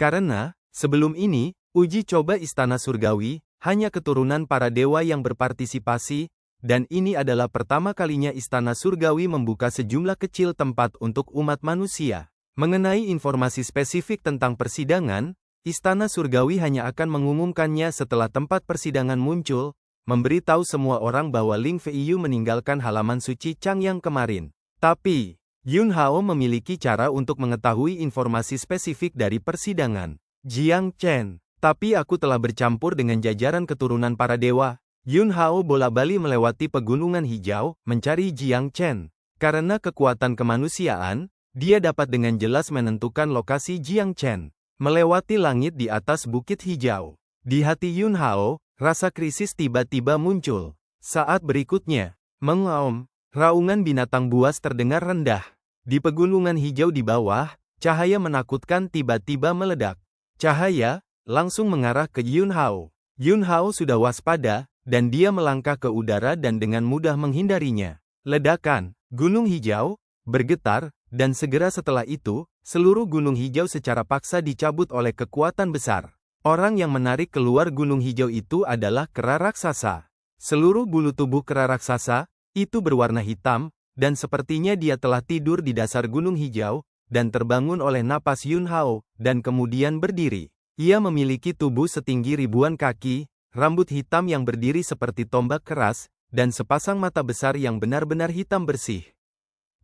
Karena, sebelum ini, uji coba istana surgawi, hanya keturunan para dewa yang berpartisipasi, dan ini adalah pertama kalinya istana surgawi membuka sejumlah kecil tempat untuk umat manusia. Mengenai informasi spesifik tentang persidangan, istana surgawi hanya akan mengumumkannya setelah tempat persidangan muncul, memberitahu semua orang bahwa Ling Feiyu meninggalkan halaman suci Changyang kemarin. Tapi, Yun Hao memiliki cara untuk mengetahui informasi spesifik dari persidangan. Jiang Chen. Tapi aku telah bercampur dengan jajaran keturunan para dewa. Yun Hao bola-bali melewati pegunungan hijau, mencari Jiang Chen. Karena kekuatan kemanusiaan, dia dapat dengan jelas menentukan lokasi Jiang Chen, melewati langit di atas bukit hijau. Di hati Yun Hao, rasa krisis tiba-tiba muncul. Saat berikutnya, mengaum, raungan binatang buas terdengar rendah. Di pegunungan hijau di bawah, cahaya menakutkan tiba-tiba meledak. Cahaya langsung mengarah ke Yun Hao. Yun Hao sudah waspada, dan dia melangkah ke udara dan dengan mudah menghindarinya. Ledakan, gunung hijau, bergetar, dan segera setelah itu, seluruh gunung hijau secara paksa dicabut oleh kekuatan besar. Orang yang menarik keluar gunung hijau itu adalah kera raksasa. Seluruh bulu tubuh kera raksasa itu berwarna hitam, dan sepertinya dia telah tidur di dasar gunung hijau, dan terbangun oleh napas Yun Hao, dan kemudian berdiri. Ia memiliki tubuh setinggi ribuan kaki, rambut hitam yang berdiri seperti tombak keras, dan sepasang mata besar yang benar-benar hitam bersih.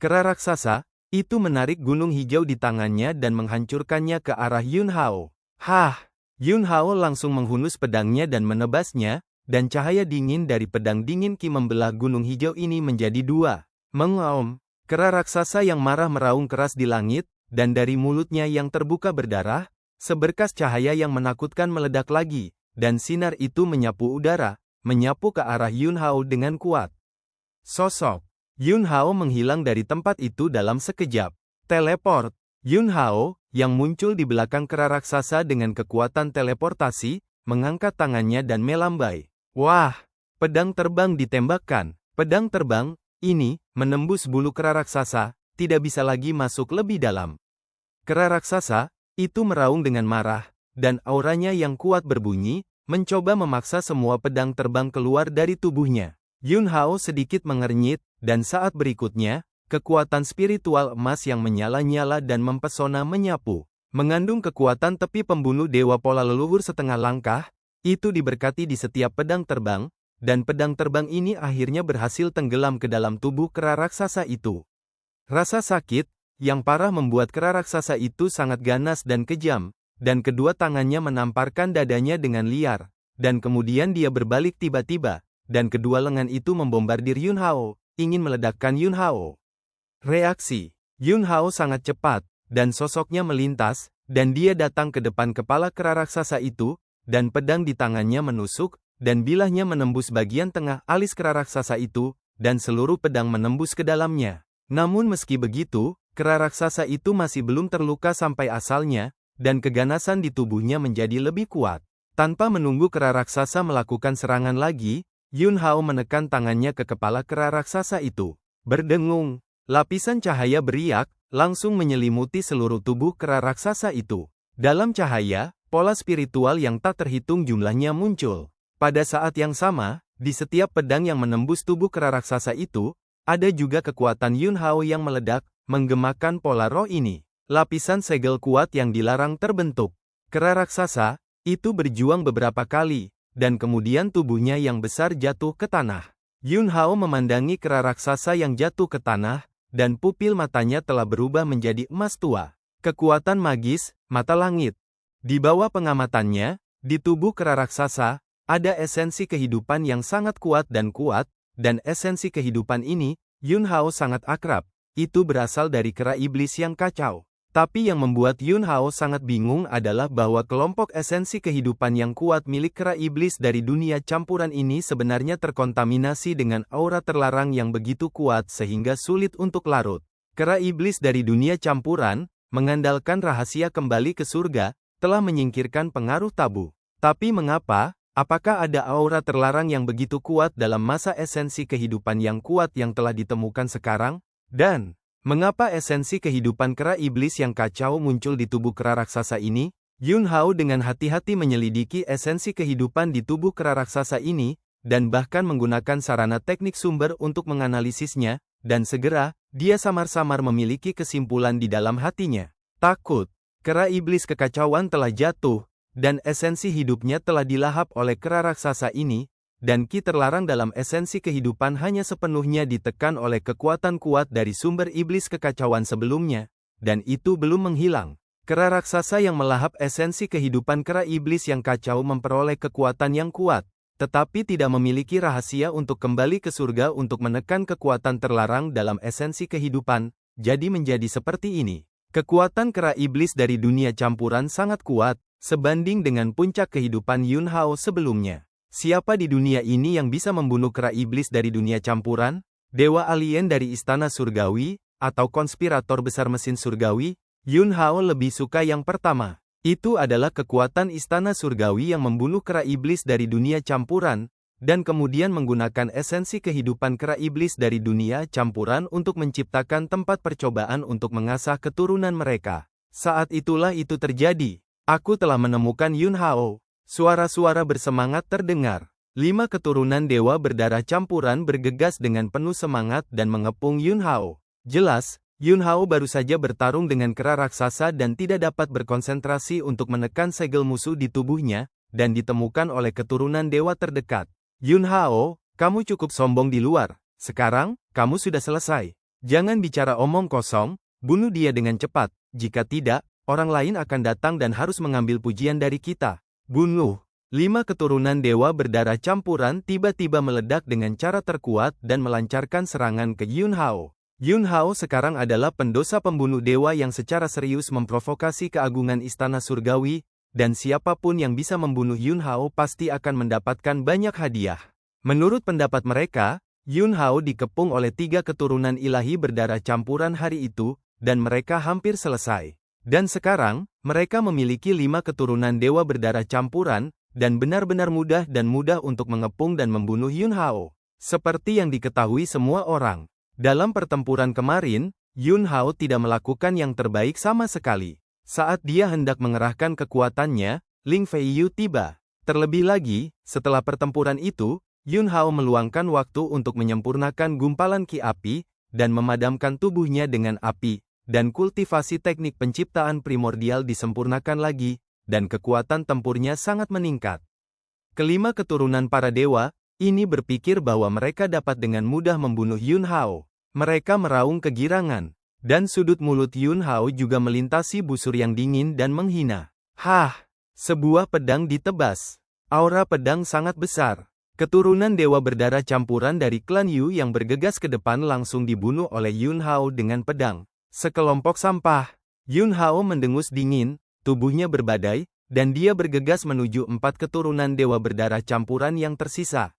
Kera raksasa itu menarik gunung hijau di tangannya dan menghancurkannya ke arah Yun Hao. Hah! Yun Hao langsung menghunus pedangnya dan menebasnya, dan cahaya dingin dari pedang dingin Qi membelah gunung hijau ini menjadi dua. Mengaum, kera raksasa yang marah meraung keras di langit, dan dari mulutnya yang terbuka berdarah, seberkas cahaya yang menakutkan meledak lagi, dan sinar itu menyapu udara, menyapu ke arah Yun Hao dengan kuat. Sosok Yun Hao menghilang dari tempat itu dalam sekejap. Teleport. Yun Hao, yang muncul di belakang kera raksasa dengan kekuatan teleportasi, mengangkat tangannya dan melambai. Wah! Pedang terbang ditembakkan. Pedang terbang ini menembus bulu kera raksasa, tidak bisa lagi masuk lebih dalam. Kera raksasa itu meraung dengan marah, dan auranya yang kuat berbunyi, mencoba memaksa semua pedang terbang keluar dari tubuhnya. Yun Hao sedikit mengernyit, dan saat berikutnya, kekuatan spiritual emas yang menyala-nyala dan mempesona menyapu. Mengandung kekuatan tepi pembunuh dewa pola leluhur setengah langkah, itu diberkati di setiap pedang terbang, dan pedang terbang ini akhirnya berhasil tenggelam ke dalam tubuh kera raksasa itu. Rasa sakit yang parah membuat kera raksasa itu sangat ganas dan kejam, dan kedua tangannya menamparkan dadanya dengan liar, dan kemudian dia berbalik tiba-tiba, dan kedua lengan itu membombardir Yun Hao, ingin meledakkan Yun Hao. Reaksi Yun Hao sangat cepat, dan sosoknya melintas, dan dia datang ke depan kepala kera raksasa itu, dan pedang di tangannya menusuk, dan bilahnya menembus bagian tengah alis kera raksasa itu, dan seluruh pedang menembus ke dalamnya. Namun meski begitu, kera raksasa itu masih belum terluka sampai asalnya, dan keganasan di tubuhnya menjadi lebih kuat. Tanpa menunggu kera raksasa melakukan serangan lagi, Yun Hao menekan tangannya ke kepala kera raksasa itu. Berdengung, lapisan cahaya beriak, langsung menyelimuti seluruh tubuh kera raksasa itu. Dalam cahaya, pola spiritual yang tak terhitung jumlahnya muncul. Pada saat yang sama, di setiap pedang yang menembus tubuh kera raksasa itu, ada juga kekuatan Yun Hao yang meledak, menggemakan pola roh ini. Lapisan segel kuat yang dilarang terbentuk. Kera raksasa itu berjuang beberapa kali, dan kemudian tubuhnya yang besar jatuh ke tanah. Yun Hao memandangi kera raksasa yang jatuh ke tanah, dan pupil matanya telah berubah menjadi emas tua. Kekuatan magis, mata langit. Di bawah pengamatannya, di tubuh kera raksasa, ada esensi kehidupan yang sangat kuat, dan esensi kehidupan ini, Yun Hao sangat akrab. Itu berasal dari kera iblis yang kacau. Tapi yang membuat Yun Hao sangat bingung adalah bahwa kelompok esensi kehidupan yang kuat milik kera iblis dari dunia campuran ini sebenarnya terkontaminasi dengan aura terlarang yang begitu kuat sehingga sulit untuk larut. Kera iblis dari dunia campuran, mengandalkan rahasia kembali ke surga, telah menyingkirkan pengaruh tabu. Tapi mengapa? Apakah ada aura terlarang yang begitu kuat dalam masa esensi kehidupan yang kuat yang telah ditemukan sekarang? Dan mengapa esensi kehidupan kera iblis yang kacau muncul di tubuh kera raksasa ini? Yun Hao dengan hati-hati menyelidiki esensi kehidupan di tubuh kera raksasa ini, dan bahkan menggunakan sarana teknik sumber untuk menganalisisnya, dan segera, dia samar-samar memiliki kesimpulan di dalam hatinya. Takut. Kera iblis kekacauan telah jatuh, dan esensi hidupnya telah dilahap oleh kera raksasa ini, dan Qi terlarang dalam esensi kehidupan hanya sepenuhnya ditekan oleh kekuatan kuat dari sumber iblis kekacauan sebelumnya, dan itu belum menghilang. Kera raksasa yang melahap esensi kehidupan kera iblis yang kacau memperoleh kekuatan yang kuat, tetapi tidak memiliki rahasia untuk kembali ke surga untuk menekan kekuatan terlarang dalam esensi kehidupan, jadi menjadi seperti ini. Kekuatan kera iblis dari dunia campuran sangat kuat, sebanding dengan puncak kehidupan Yun Hao sebelumnya. Siapa di dunia ini yang bisa membunuh kera iblis dari dunia campuran? Dewa alien dari istana surgawi, atau konspirator besar mesin surgawi? Yun Hao lebih suka yang pertama. Itu adalah kekuatan istana surgawi yang membunuh kera iblis dari dunia campuran, dan kemudian menggunakan esensi kehidupan kera iblis dari dunia campuran untuk menciptakan tempat percobaan untuk mengasah keturunan mereka. Saat itulah itu terjadi. Aku telah menemukan Yun Hao. Suara-suara bersemangat terdengar. 5 keturunan dewa berdarah campuran bergegas dengan penuh semangat dan mengepung Yun Hao. Jelas, Yun Hao baru saja bertarung dengan kera raksasa dan tidak dapat berkonsentrasi untuk menekan segel musuh di tubuhnya, dan ditemukan oleh keturunan dewa terdekat. Yun Hao, kamu cukup sombong di luar. Sekarang, kamu sudah selesai. Jangan bicara omong kosong, bunuh dia dengan cepat. Jika tidak, orang lain akan datang dan harus mengambil pujian dari kita. Bunuh. 5 keturunan dewa berdarah campuran tiba-tiba meledak dengan cara terkuat dan melancarkan serangan ke Yun Hao. Yun Hao sekarang adalah pendosa pembunuh dewa yang secara serius memprovokasi keagungan istana surgawi, dan siapapun yang bisa membunuh Yun Hao pasti akan mendapatkan banyak hadiah. Menurut pendapat mereka, Yun Hao dikepung oleh 3 keturunan ilahi berdarah campuran hari itu, dan mereka hampir selesai. Dan sekarang, mereka memiliki 5 keturunan dewa berdarah campuran, dan benar-benar mudah untuk mengepung dan membunuh Yun Hao. Seperti yang diketahui semua orang. Dalam pertempuran kemarin, Yun Hao tidak melakukan yang terbaik sama sekali. Saat dia hendak mengerahkan kekuatannya, Ling Feiyu tiba. Terlebih lagi, setelah pertempuran itu, Yun Hao meluangkan waktu untuk menyempurnakan gumpalan ki api, dan memadamkan tubuhnya dengan api, dan kultivasi teknik penciptaan primordial disempurnakan lagi, dan kekuatan tempurnya sangat meningkat. Kelima keturunan para dewa, ini berpikir bahwa mereka dapat dengan mudah membunuh Yun Hao. Mereka meraung kegirangan, dan sudut mulut Yun Hao juga melintasi busur yang dingin dan menghina. Hah! Sebuah pedang ditebas. Aura pedang sangat besar. Keturunan dewa berdarah campuran dari klan Yu yang bergegas ke depan langsung dibunuh oleh Yun Hao dengan pedang. Sekelompok sampah. Yun Hao mendengus dingin, tubuhnya berbadai, dan dia bergegas menuju 4 keturunan dewa berdarah campuran yang tersisa.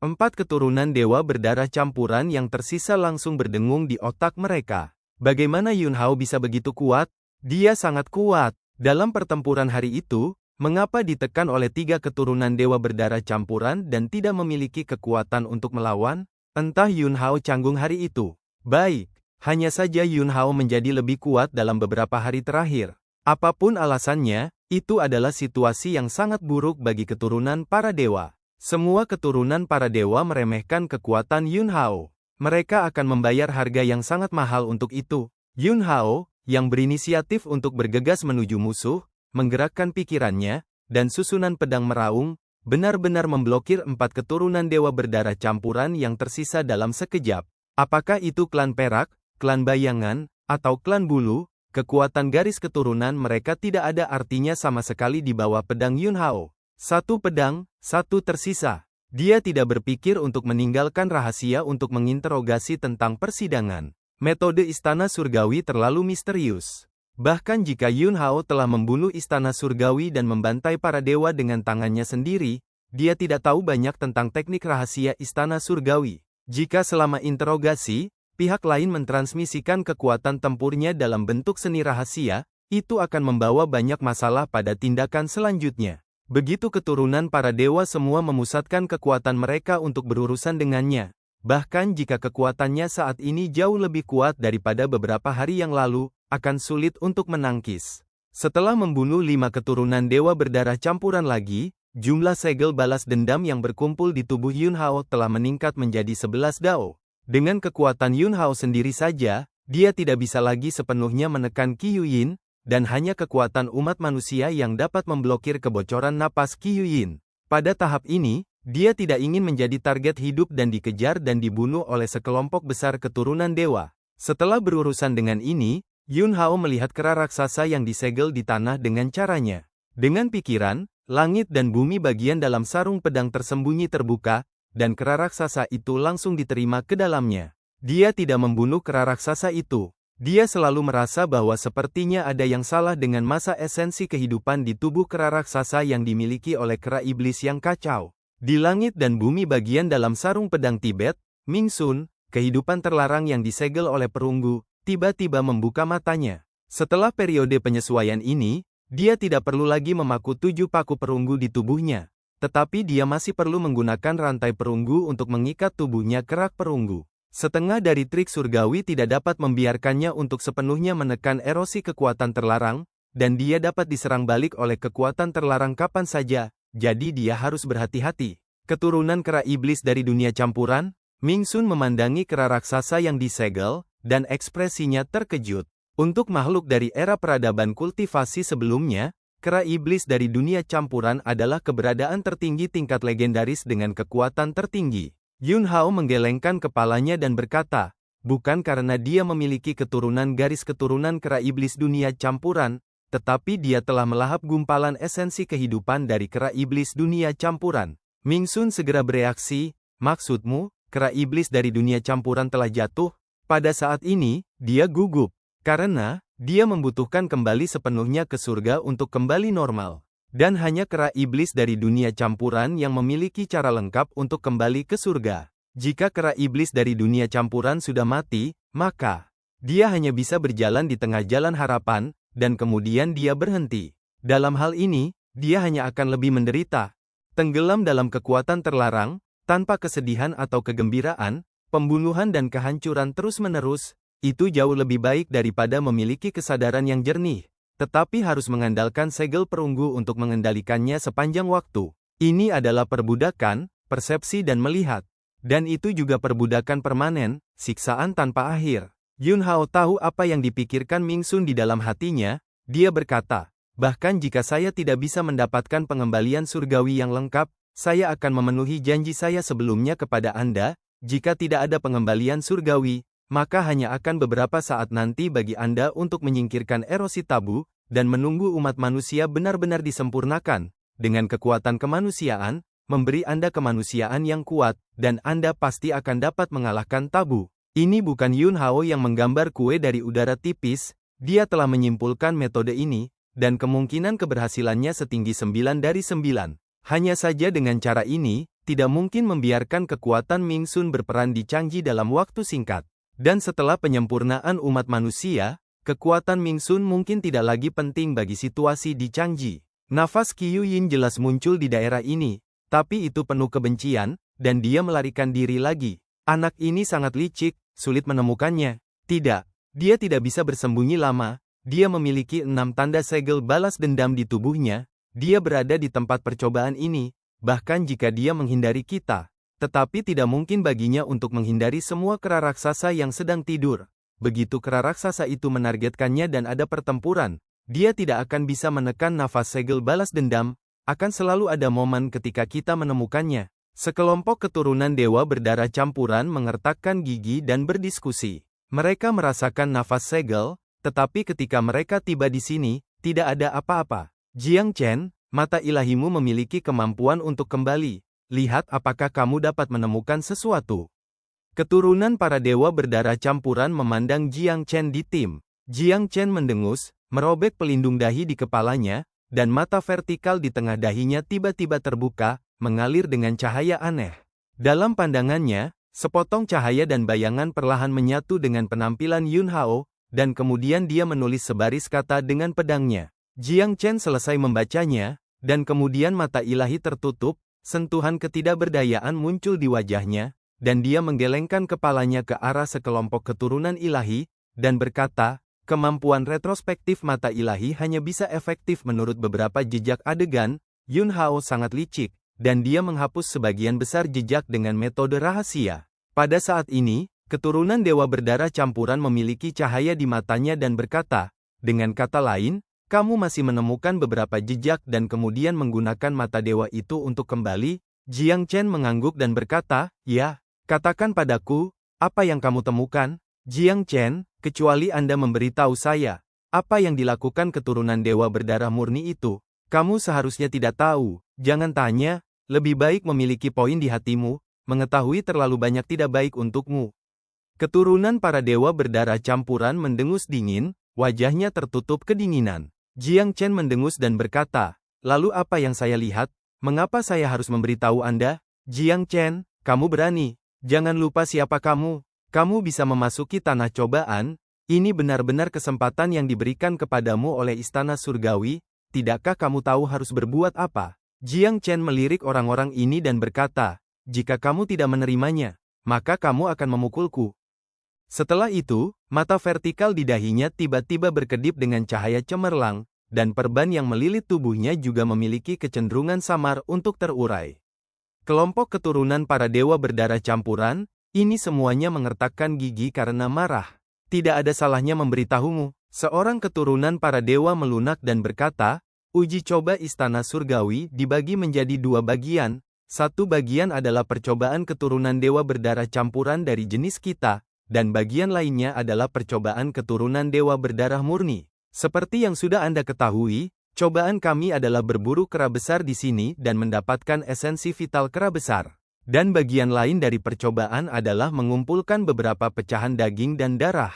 4 keturunan dewa berdarah campuran yang tersisa langsung berdengung di otak mereka. Bagaimana Yun Hao bisa begitu kuat? Dia sangat kuat. Dalam pertempuran hari itu, mengapa ditekan oleh 3 keturunan dewa berdarah campuran dan tidak memiliki kekuatan untuk melawan? Entah Yun Hao canggung hari itu. Baik, hanya saja Yun Hao menjadi lebih kuat dalam beberapa hari terakhir. Apapun alasannya, itu adalah situasi yang sangat buruk bagi keturunan para dewa. Semua keturunan para dewa meremehkan kekuatan Yun Hao. Mereka akan membayar harga yang sangat mahal untuk itu. Yun Hao, yang berinisiatif untuk bergegas menuju musuh, menggerakkan pikirannya, dan susunan pedang meraung, benar-benar memblokir 4 keturunan dewa berdarah campuran yang tersisa dalam sekejap. Apakah itu klan perak, klan bayangan, atau klan bulu? Kekuatan garis keturunan mereka tidak ada artinya sama sekali di bawah pedang Yun Hao. 1 pedang, 1 tersisa. Dia tidak berpikir untuk meninggalkan rahasia untuk menginterogasi tentang persidangan. Metode istana surgawi terlalu misterius. Bahkan jika Yun Hao telah membunuh istana surgawi dan membantai para dewa dengan tangannya sendiri, dia tidak tahu banyak tentang teknik rahasia istana surgawi. Jika selama interogasi, pihak lain mentransmisikan kekuatan tempurnya dalam bentuk seni rahasia, itu akan membawa banyak masalah pada tindakan selanjutnya. Begitu keturunan para dewa semua memusatkan kekuatan mereka untuk berurusan dengannya. Bahkan jika kekuatannya saat ini jauh lebih kuat daripada beberapa hari yang lalu, akan sulit untuk menangkis. Setelah membunuh 5 keturunan dewa berdarah campuran lagi, jumlah segel balas dendam yang berkumpul di tubuh Yun Hao telah meningkat menjadi 11 dao. Dengan kekuatan Yun Hao sendiri saja, dia tidak bisa lagi sepenuhnya menekan Qi Yuyin, dan hanya kekuatan umat manusia yang dapat memblokir kebocoran napas Qi Yuyin. Pada tahap ini, dia tidak ingin menjadi target hidup dan dikejar dan dibunuh oleh sekelompok besar keturunan dewa. Setelah berurusan dengan ini, Yun Hao melihat kera raksasa yang disegel di tanah dengan caranya. Dengan pikiran, Langit dan bumi bagian dalam sarung pedang tersembunyi terbuka, dan kera raksasa itu langsung diterima ke dalamnya. Dia tidak membunuh kera raksasa itu. Dia selalu merasa bahwa sepertinya ada yang salah dengan masa esensi kehidupan di tubuh kera raksasa yang dimiliki oleh kera iblis yang kacau. Di langit dan bumi bagian dalam sarung pedang Tibet, Ming Sun, kehidupan terlarang yang disegel oleh perunggu, tiba-tiba membuka matanya. Setelah periode penyesuaian ini, dia tidak perlu lagi memaku 7 paku perunggu di tubuhnya. Tetapi dia masih perlu menggunakan rantai perunggu untuk mengikat tubuhnya kerak perunggu. Setengah dari trik surgawi tidak dapat membiarkannya untuk sepenuhnya menekan erosi kekuatan terlarang, dan dia dapat diserang balik oleh kekuatan terlarang kapan saja, jadi dia harus berhati-hati. Keturunan kera iblis dari dunia campuran, Ming Sun memandangi kera raksasa yang disegel, dan ekspresinya terkejut. Untuk makhluk dari era peradaban kultivasi sebelumnya, kera iblis dari dunia campuran adalah keberadaan tertinggi tingkat legendaris dengan kekuatan tertinggi. Yun Hao menggelengkan kepalanya dan berkata, bukan karena dia memiliki keturunan garis keturunan kera iblis dunia campuran, tetapi dia telah melahap gumpalan esensi kehidupan dari kera iblis dunia campuran. Ming Sun segera bereaksi, maksudmu, kera iblis dari dunia campuran telah jatuh? Pada saat ini, dia gugup, karena dia membutuhkan kembali sepenuhnya ke surga untuk kembali normal. Dan hanya kera iblis dari dunia campuran yang memiliki cara lengkap untuk kembali ke surga. Jika kera iblis dari dunia campuran sudah mati, maka dia hanya bisa berjalan di tengah jalan harapan, dan kemudian dia berhenti. Dalam hal ini, dia hanya akan lebih menderita. Tenggelam dalam kekuatan terlarang, tanpa kesedihan atau kegembiraan, pembunuhan dan kehancuran terus-menerus, itu jauh lebih baik daripada memiliki kesadaran yang jernih. Tetapi harus mengandalkan segel perunggu untuk mengendalikannya sepanjang waktu. Ini adalah perbudakan, persepsi dan melihat. Dan itu juga perbudakan permanen, siksaan tanpa akhir. Yun Hao tahu apa yang dipikirkan Ming Sun di dalam hatinya, dia berkata, bahkan jika saya tidak bisa mendapatkan pengembalian surgawi yang lengkap, saya akan memenuhi janji saya sebelumnya kepada Anda, jika tidak ada pengembalian surgawi, maka hanya akan beberapa saat nanti bagi Anda untuk menyingkirkan erosi tabu, dan menunggu umat manusia benar-benar disempurnakan, dengan kekuatan kemanusiaan, memberi Anda kemanusiaan yang kuat, dan Anda pasti akan dapat mengalahkan tabu. Ini bukan Yun Hao yang menggambar kue dari udara tipis, dia telah menyimpulkan metode ini, dan kemungkinan keberhasilannya setinggi 9 dari 9. Hanya saja dengan cara ini, tidak mungkin membiarkan kekuatan Ming Sun berperan di Changji dalam waktu singkat. Dan setelah penyempurnaan umat manusia, kekuatan Ming Sun mungkin tidak lagi penting bagi situasi di Changji. Nafas Qiu Yin jelas muncul di daerah ini, tapi itu penuh kebencian, dan dia melarikan diri lagi. Anak ini sangat licik, sulit menemukannya. Tidak, dia tidak bisa bersembunyi lama, dia memiliki 6 tanda segel balas dendam di tubuhnya, dia berada di tempat percobaan ini, bahkan jika dia menghindari kita. Tetapi tidak mungkin baginya untuk menghindari semua kera raksasa yang sedang tidur. Begitu kera raksasa itu menargetkannya dan ada pertempuran, dia tidak akan bisa menekan nafas segel balas dendam, akan selalu ada momen ketika kita menemukannya. Sekelompok keturunan dewa berdarah campuran mengertakkan gigi dan berdiskusi. Mereka merasakan nafas segel, tetapi ketika mereka tiba di sini, tidak ada apa-apa. Jiang Chen, mata ilahimu memiliki kemampuan untuk kembali. Lihat apakah kamu dapat menemukan sesuatu. Keturunan para dewa berdarah campuran memandang Jiang Chen di tim. Jiang Chen mendengus, merobek pelindung dahi di kepalanya, dan mata vertikal di tengah dahinya tiba-tiba terbuka, mengalir dengan cahaya aneh. Dalam pandangannya, sepotong cahaya dan bayangan perlahan menyatu dengan penampilan Yun Hao, dan kemudian dia menulis sebaris kata dengan pedangnya. Jiang Chen selesai membacanya, dan kemudian mata ilahi tertutup, sentuhan ketidakberdayaan muncul di wajahnya, dan dia menggelengkan kepalanya ke arah sekelompok keturunan ilahi, dan berkata, kemampuan retrospektif mata ilahi hanya bisa efektif menurut beberapa jejak adegan. Yun Hao sangat licik, dan dia menghapus sebagian besar jejak dengan metode rahasia. Pada saat ini, keturunan dewa berdarah campuran memiliki cahaya di matanya dan berkata, dengan kata lain, kamu masih menemukan beberapa jejak dan kemudian menggunakan mata dewa itu untuk kembali. Jiang Chen mengangguk dan berkata, ya, katakan padaku, apa yang kamu temukan? Jiang Chen, kecuali Anda memberitahu saya, apa yang dilakukan keturunan dewa berdarah murni itu. Kamu seharusnya tidak tahu, jangan tanya, lebih baik memiliki poin di hatimu, mengetahui terlalu banyak tidak baik untukmu. Keturunan para dewa berdarah campuran mendengus dingin, wajahnya tertutup kedinginan. Jiang Chen mendengus dan berkata, lalu apa yang saya lihat? Mengapa saya harus memberitahu Anda? Jiang Chen, kamu berani. Jangan lupa siapa kamu. Kamu bisa memasuki tanah cobaan. Ini benar-benar kesempatan yang diberikan kepadamu oleh istana surgawi. Tidakkah kamu tahu harus berbuat apa? Jiang Chen melirik orang-orang ini dan berkata, jika kamu tidak menerimanya, maka kamu akan memukulku. Setelah itu, mata vertikal di dahinya tiba-tiba berkedip dengan cahaya cemerlang, dan perban yang melilit tubuhnya juga memiliki kecenderungan samar untuk terurai. Kelompok keturunan para dewa berdarah campuran, ini semuanya mengertakkan gigi karena marah. Tidak ada salahnya memberitahumu. Seorang keturunan para dewa melunak dan berkata, uji coba istana surgawi dibagi menjadi dua bagian. Satu bagian adalah percobaan keturunan dewa berdarah campuran dari jenis kita, dan bagian lainnya adalah percobaan keturunan dewa berdarah murni. Seperti yang sudah Anda ketahui, cobaan kami adalah berburu kera besar di sini dan mendapatkan esensi vital kera besar. Dan bagian lain dari percobaan adalah mengumpulkan beberapa pecahan daging dan darah.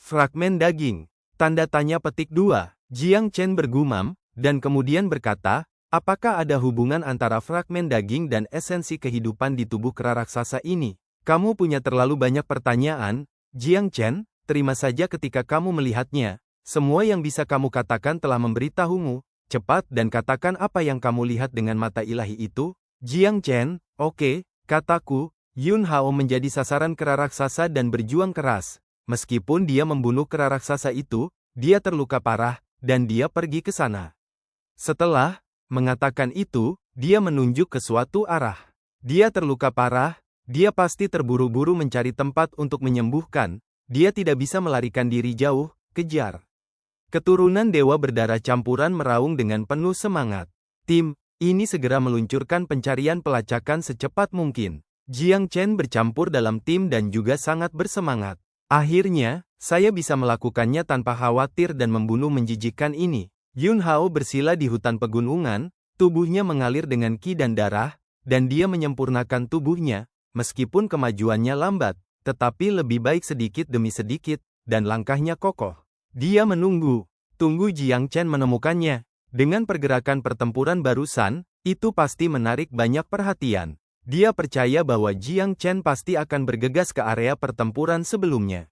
Fragmen daging. Tanda tanya petik 2. Jiang Chen bergumam, dan kemudian berkata, apakah ada hubungan antara fragmen daging dan esensi kehidupan di tubuh kera raksasa ini? Kamu punya terlalu banyak pertanyaan, Jiang Chen, terima saja ketika kamu melihatnya. Semua yang bisa kamu katakan telah memberitahumu. Cepat dan katakan apa yang kamu lihat dengan mata ilahi itu. Jiang Chen, oke, kataku, Yun Hao menjadi sasaran kera raksasa dan berjuang keras. Meskipun dia membunuh kera raksasa itu, dia terluka parah, dan dia pergi ke sana. Setelah mengatakan itu, dia menunjuk ke suatu arah. Dia terluka parah, dia pasti terburu-buru mencari tempat untuk menyembuhkan. Dia tidak bisa melarikan diri jauh, kejar. Keturunan dewa berdarah campuran meraung dengan penuh semangat. Tim ini segera meluncurkan pencarian pelacakan secepat mungkin. Jiang Chen bercampur dalam tim dan juga sangat bersemangat. Akhirnya, saya bisa melakukannya tanpa khawatir dan membunuh menjijikkan ini. Yun Hao bersila di hutan pegunungan, tubuhnya mengalir dengan ki dan darah, dan dia menyempurnakan tubuhnya, meskipun kemajuannya lambat, tetapi lebih baik sedikit demi sedikit, dan langkahnya kokoh. Dia menunggu. Tunggu Jiang Chen menemukannya. Dengan pergerakan pertempuran barusan, itu pasti menarik banyak perhatian. Dia percaya bahwa Jiang Chen pasti akan bergegas ke area pertempuran sebelumnya.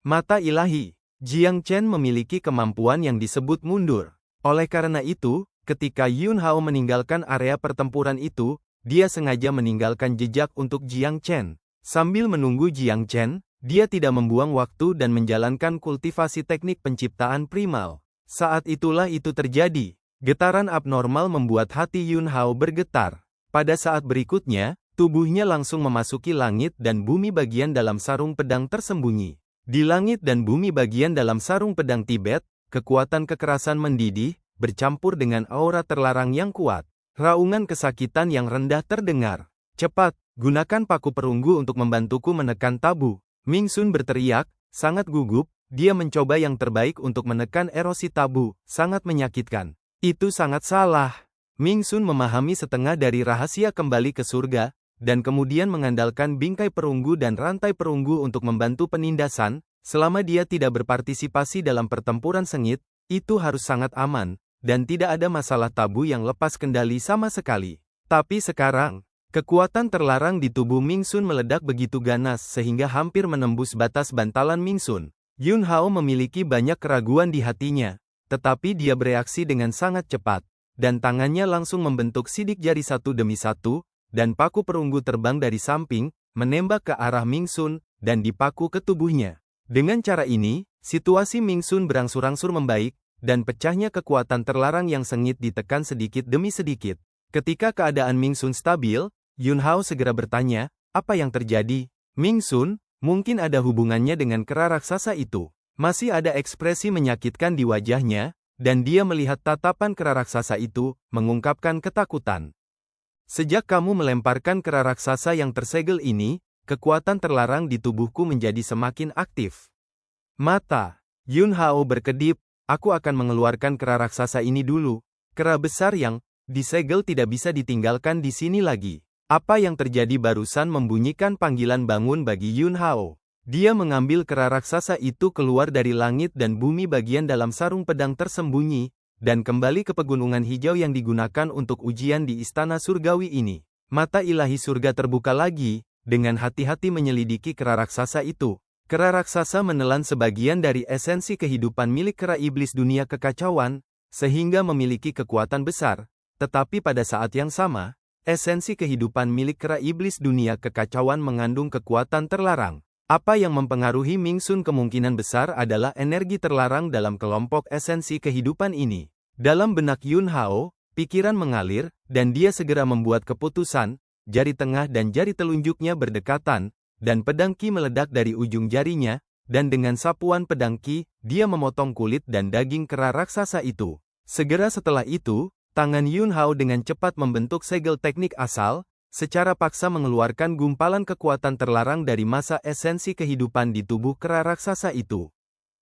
Mata ilahi. Jiang Chen memiliki kemampuan yang disebut mundur. Oleh karena itu, ketika Yun Hao meninggalkan area pertempuran itu, dia sengaja meninggalkan jejak untuk Jiang Chen. Sambil menunggu Jiang Chen, dia tidak membuang waktu dan menjalankan kultivasi teknik penciptaan primal. Saat itulah itu terjadi. Getaran abnormal membuat hati Yun Hao bergetar. Pada saat berikutnya, tubuhnya langsung memasuki langit dan bumi bagian dalam sarung pedang tersembunyi. Di langit dan bumi bagian dalam sarung pedang Tibet, kekuatan kekerasan mendidih, bercampur dengan aura terlarang yang kuat. Raungan kesakitan yang rendah terdengar. Cepat, gunakan paku perunggu untuk membantuku menekan tabu. Ming Sun berteriak, sangat gugup, dia mencoba yang terbaik untuk menekan erosi tabu, sangat menyakitkan. Itu sangat salah. Ming Sun memahami setengah dari rahasia kembali ke surga, dan kemudian mengandalkan bingkai perunggu dan rantai perunggu untuk membantu penindasan. Selama dia tidak berpartisipasi dalam pertempuran sengit, itu harus sangat aman, dan tidak ada masalah tabu yang lepas kendali sama sekali. Tapi sekarang, kekuatan terlarang di tubuh Ming Sun meledak begitu ganas sehingga hampir menembus batas bantalan Ming Sun. Yun Hao memiliki banyak keraguan di hatinya, tetapi dia bereaksi dengan sangat cepat, dan tangannya langsung membentuk sidik jari satu demi satu, dan paku perunggu terbang dari samping, menembak ke arah Ming Sun, dan dipaku ke tubuhnya. Dengan cara ini, situasi Ming Sun berangsur-angsur membaik, dan pecahnya kekuatan terlarang yang sengit ditekan sedikit demi sedikit. Ketika keadaan Ming Sun stabil, Yun Hao segera bertanya, apa yang terjadi? Ming Sun, mungkin ada hubungannya dengan kera raksasa itu. Masih ada ekspresi menyakitkan di wajahnya, dan dia melihat tatapan kera raksasa itu, mengungkapkan ketakutan. Sejak kamu melemparkan kera raksasa yang tersegel ini, kekuatan terlarang di tubuhku menjadi semakin aktif. Mata Yun Hao berkedip, aku akan mengeluarkan kera raksasa ini dulu. Kera besar yang disegel tidak bisa ditinggalkan di sini lagi. Apa yang terjadi barusan membunyikan panggilan bangun bagi Yun Hao. Dia mengambil kera raksasa itu keluar dari langit dan bumi bagian dalam sarung pedang tersembunyi, dan kembali ke pegunungan hijau yang digunakan untuk ujian di istana surgawi ini. Mata ilahi surga terbuka lagi, dengan hati-hati menyelidiki kera raksasa itu. Kera raksasa menelan sebagian dari esensi kehidupan milik kera iblis dunia kekacauan, sehingga memiliki kekuatan besar, tetapi pada saat yang sama, esensi kehidupan milik kera iblis dunia kekacauan mengandung kekuatan terlarang. Apa yang mempengaruhi Ming Sun kemungkinan besar adalah energi terlarang dalam kelompok esensi kehidupan ini. Dalam benak Yun Hao, pikiran mengalir, dan dia segera membuat keputusan, jari tengah dan jari telunjuknya berdekatan, dan pedang Qi meledak dari ujung jarinya, dan dengan sapuan pedang Qi, dia memotong kulit dan daging kera raksasa itu. Segera setelah itu, tangan Yun Hao dengan cepat membentuk segel teknik asal, secara paksa mengeluarkan gumpalan kekuatan terlarang dari masa esensi kehidupan di tubuh kera raksasa itu.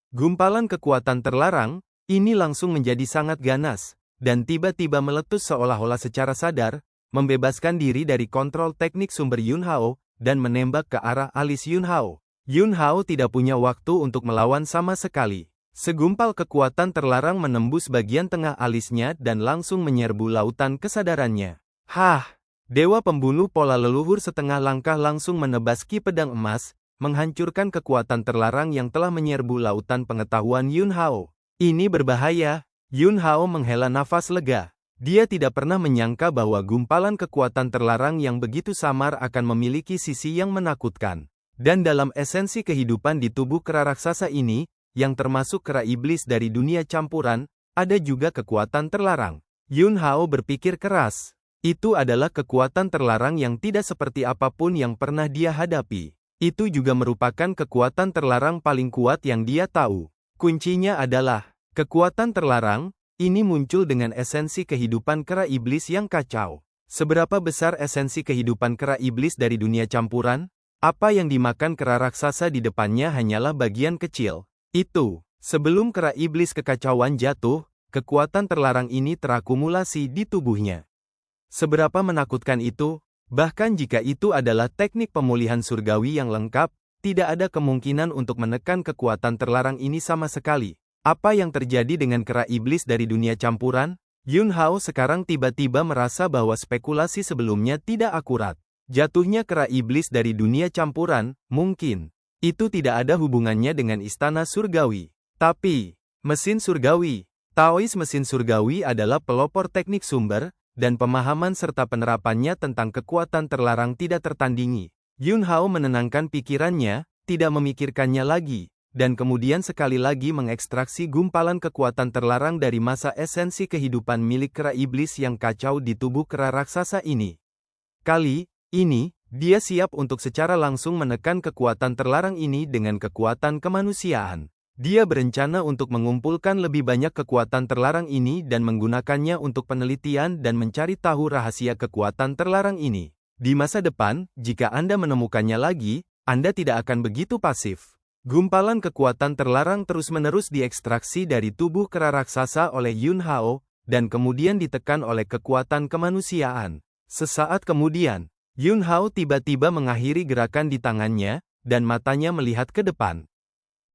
Gumpalan kekuatan terlarang, ini langsung menjadi sangat ganas, dan tiba-tiba meletus seolah-olah secara sadar, membebaskan diri dari kontrol teknik sumber Yun Hao, dan menembak ke arah alis Yun Hao. Yun Hao tidak punya waktu untuk melawan sama sekali. Segumpal kekuatan terlarang menembus bagian tengah alisnya dan langsung menyerbu lautan kesadarannya. Hah! Dewa pembunuh pola leluhur setengah langkah langsung menebas Qi pedang emas, menghancurkan kekuatan terlarang yang telah menyerbu lautan pengetahuan Yun Hao. Ini berbahaya. Yun Hao menghela nafas lega. Dia tidak pernah menyangka bahwa gumpalan kekuatan terlarang yang begitu samar akan memiliki sisi yang menakutkan. Dan dalam esensi kehidupan di tubuh kera raksasa ini, yang termasuk kera iblis dari dunia campuran, ada juga kekuatan terlarang. Yun Hao berpikir keras. Itu adalah kekuatan terlarang yang tidak seperti apapun yang pernah dia hadapi. Itu juga merupakan kekuatan terlarang paling kuat yang dia tahu. Kuncinya adalah, kekuatan terlarang, ini muncul dengan esensi kehidupan kera iblis yang kacau. Seberapa besar esensi kehidupan kera iblis dari dunia campuran? Apa yang dimakan kera raksasa di depannya hanyalah bagian kecil. Itu, sebelum kera iblis kekacauan jatuh, kekuatan terlarang ini terakumulasi di tubuhnya. Seberapa menakutkan itu? Bahkan jika itu adalah teknik pemulihan surgawi yang lengkap, tidak ada kemungkinan untuk menekan kekuatan terlarang ini sama sekali. Apa yang terjadi dengan kera iblis dari dunia campuran? Yun Hao sekarang tiba-tiba merasa bahwa spekulasi sebelumnya tidak akurat. Jatuhnya kera iblis dari dunia campuran, mungkin. Itu tidak ada hubungannya dengan istana surgawi. Tapi, mesin surgawi. Taois mesin surgawi adalah pelopor teknik sumber, dan pemahaman serta penerapannya tentang kekuatan terlarang tidak tertandingi. Yun Hao menenangkan pikirannya, tidak memikirkannya lagi, dan kemudian sekali lagi mengekstraksi gumpalan kekuatan terlarang dari masa esensi kehidupan milik kera iblis yang kacau di tubuh kera raksasa ini. Kali ini, dia siap untuk secara langsung menekan kekuatan terlarang ini dengan kekuatan kemanusiaan. Dia berencana untuk mengumpulkan lebih banyak kekuatan terlarang ini dan menggunakannya untuk penelitian dan mencari tahu rahasia kekuatan terlarang ini. Di masa depan, jika Anda menemukannya lagi, Anda tidak akan begitu pasif. Gumpalan kekuatan terlarang terus-menerus diekstraksi dari tubuh kera raksasa oleh Yun Hao, dan kemudian ditekan oleh kekuatan kemanusiaan. Sesaat kemudian, Yun Hao tiba-tiba mengakhiri gerakan di tangannya, dan matanya melihat ke depan.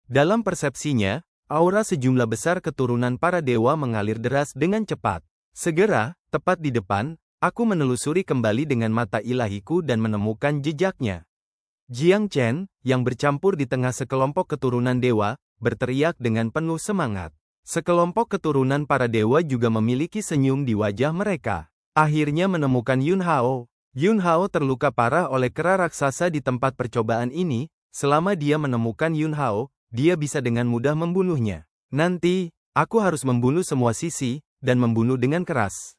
Dalam persepsinya, aura sejumlah besar keturunan para dewa mengalir deras dengan cepat. Segera, tepat di depan, aku menelusuri kembali dengan mata ilahiku dan menemukan jejaknya. Jiang Chen, yang bercampur di tengah sekelompok keturunan dewa, berteriak dengan penuh semangat. Sekelompok keturunan para dewa juga memiliki senyum di wajah mereka. Akhirnya menemukan Yun Hao. Yun Hao terluka parah oleh kera raksasa di tempat percobaan ini. Selama dia menemukan Yun Hao, dia bisa dengan mudah membunuhnya. Nanti, aku harus membunuh semua sisi, dan membunuh dengan keras.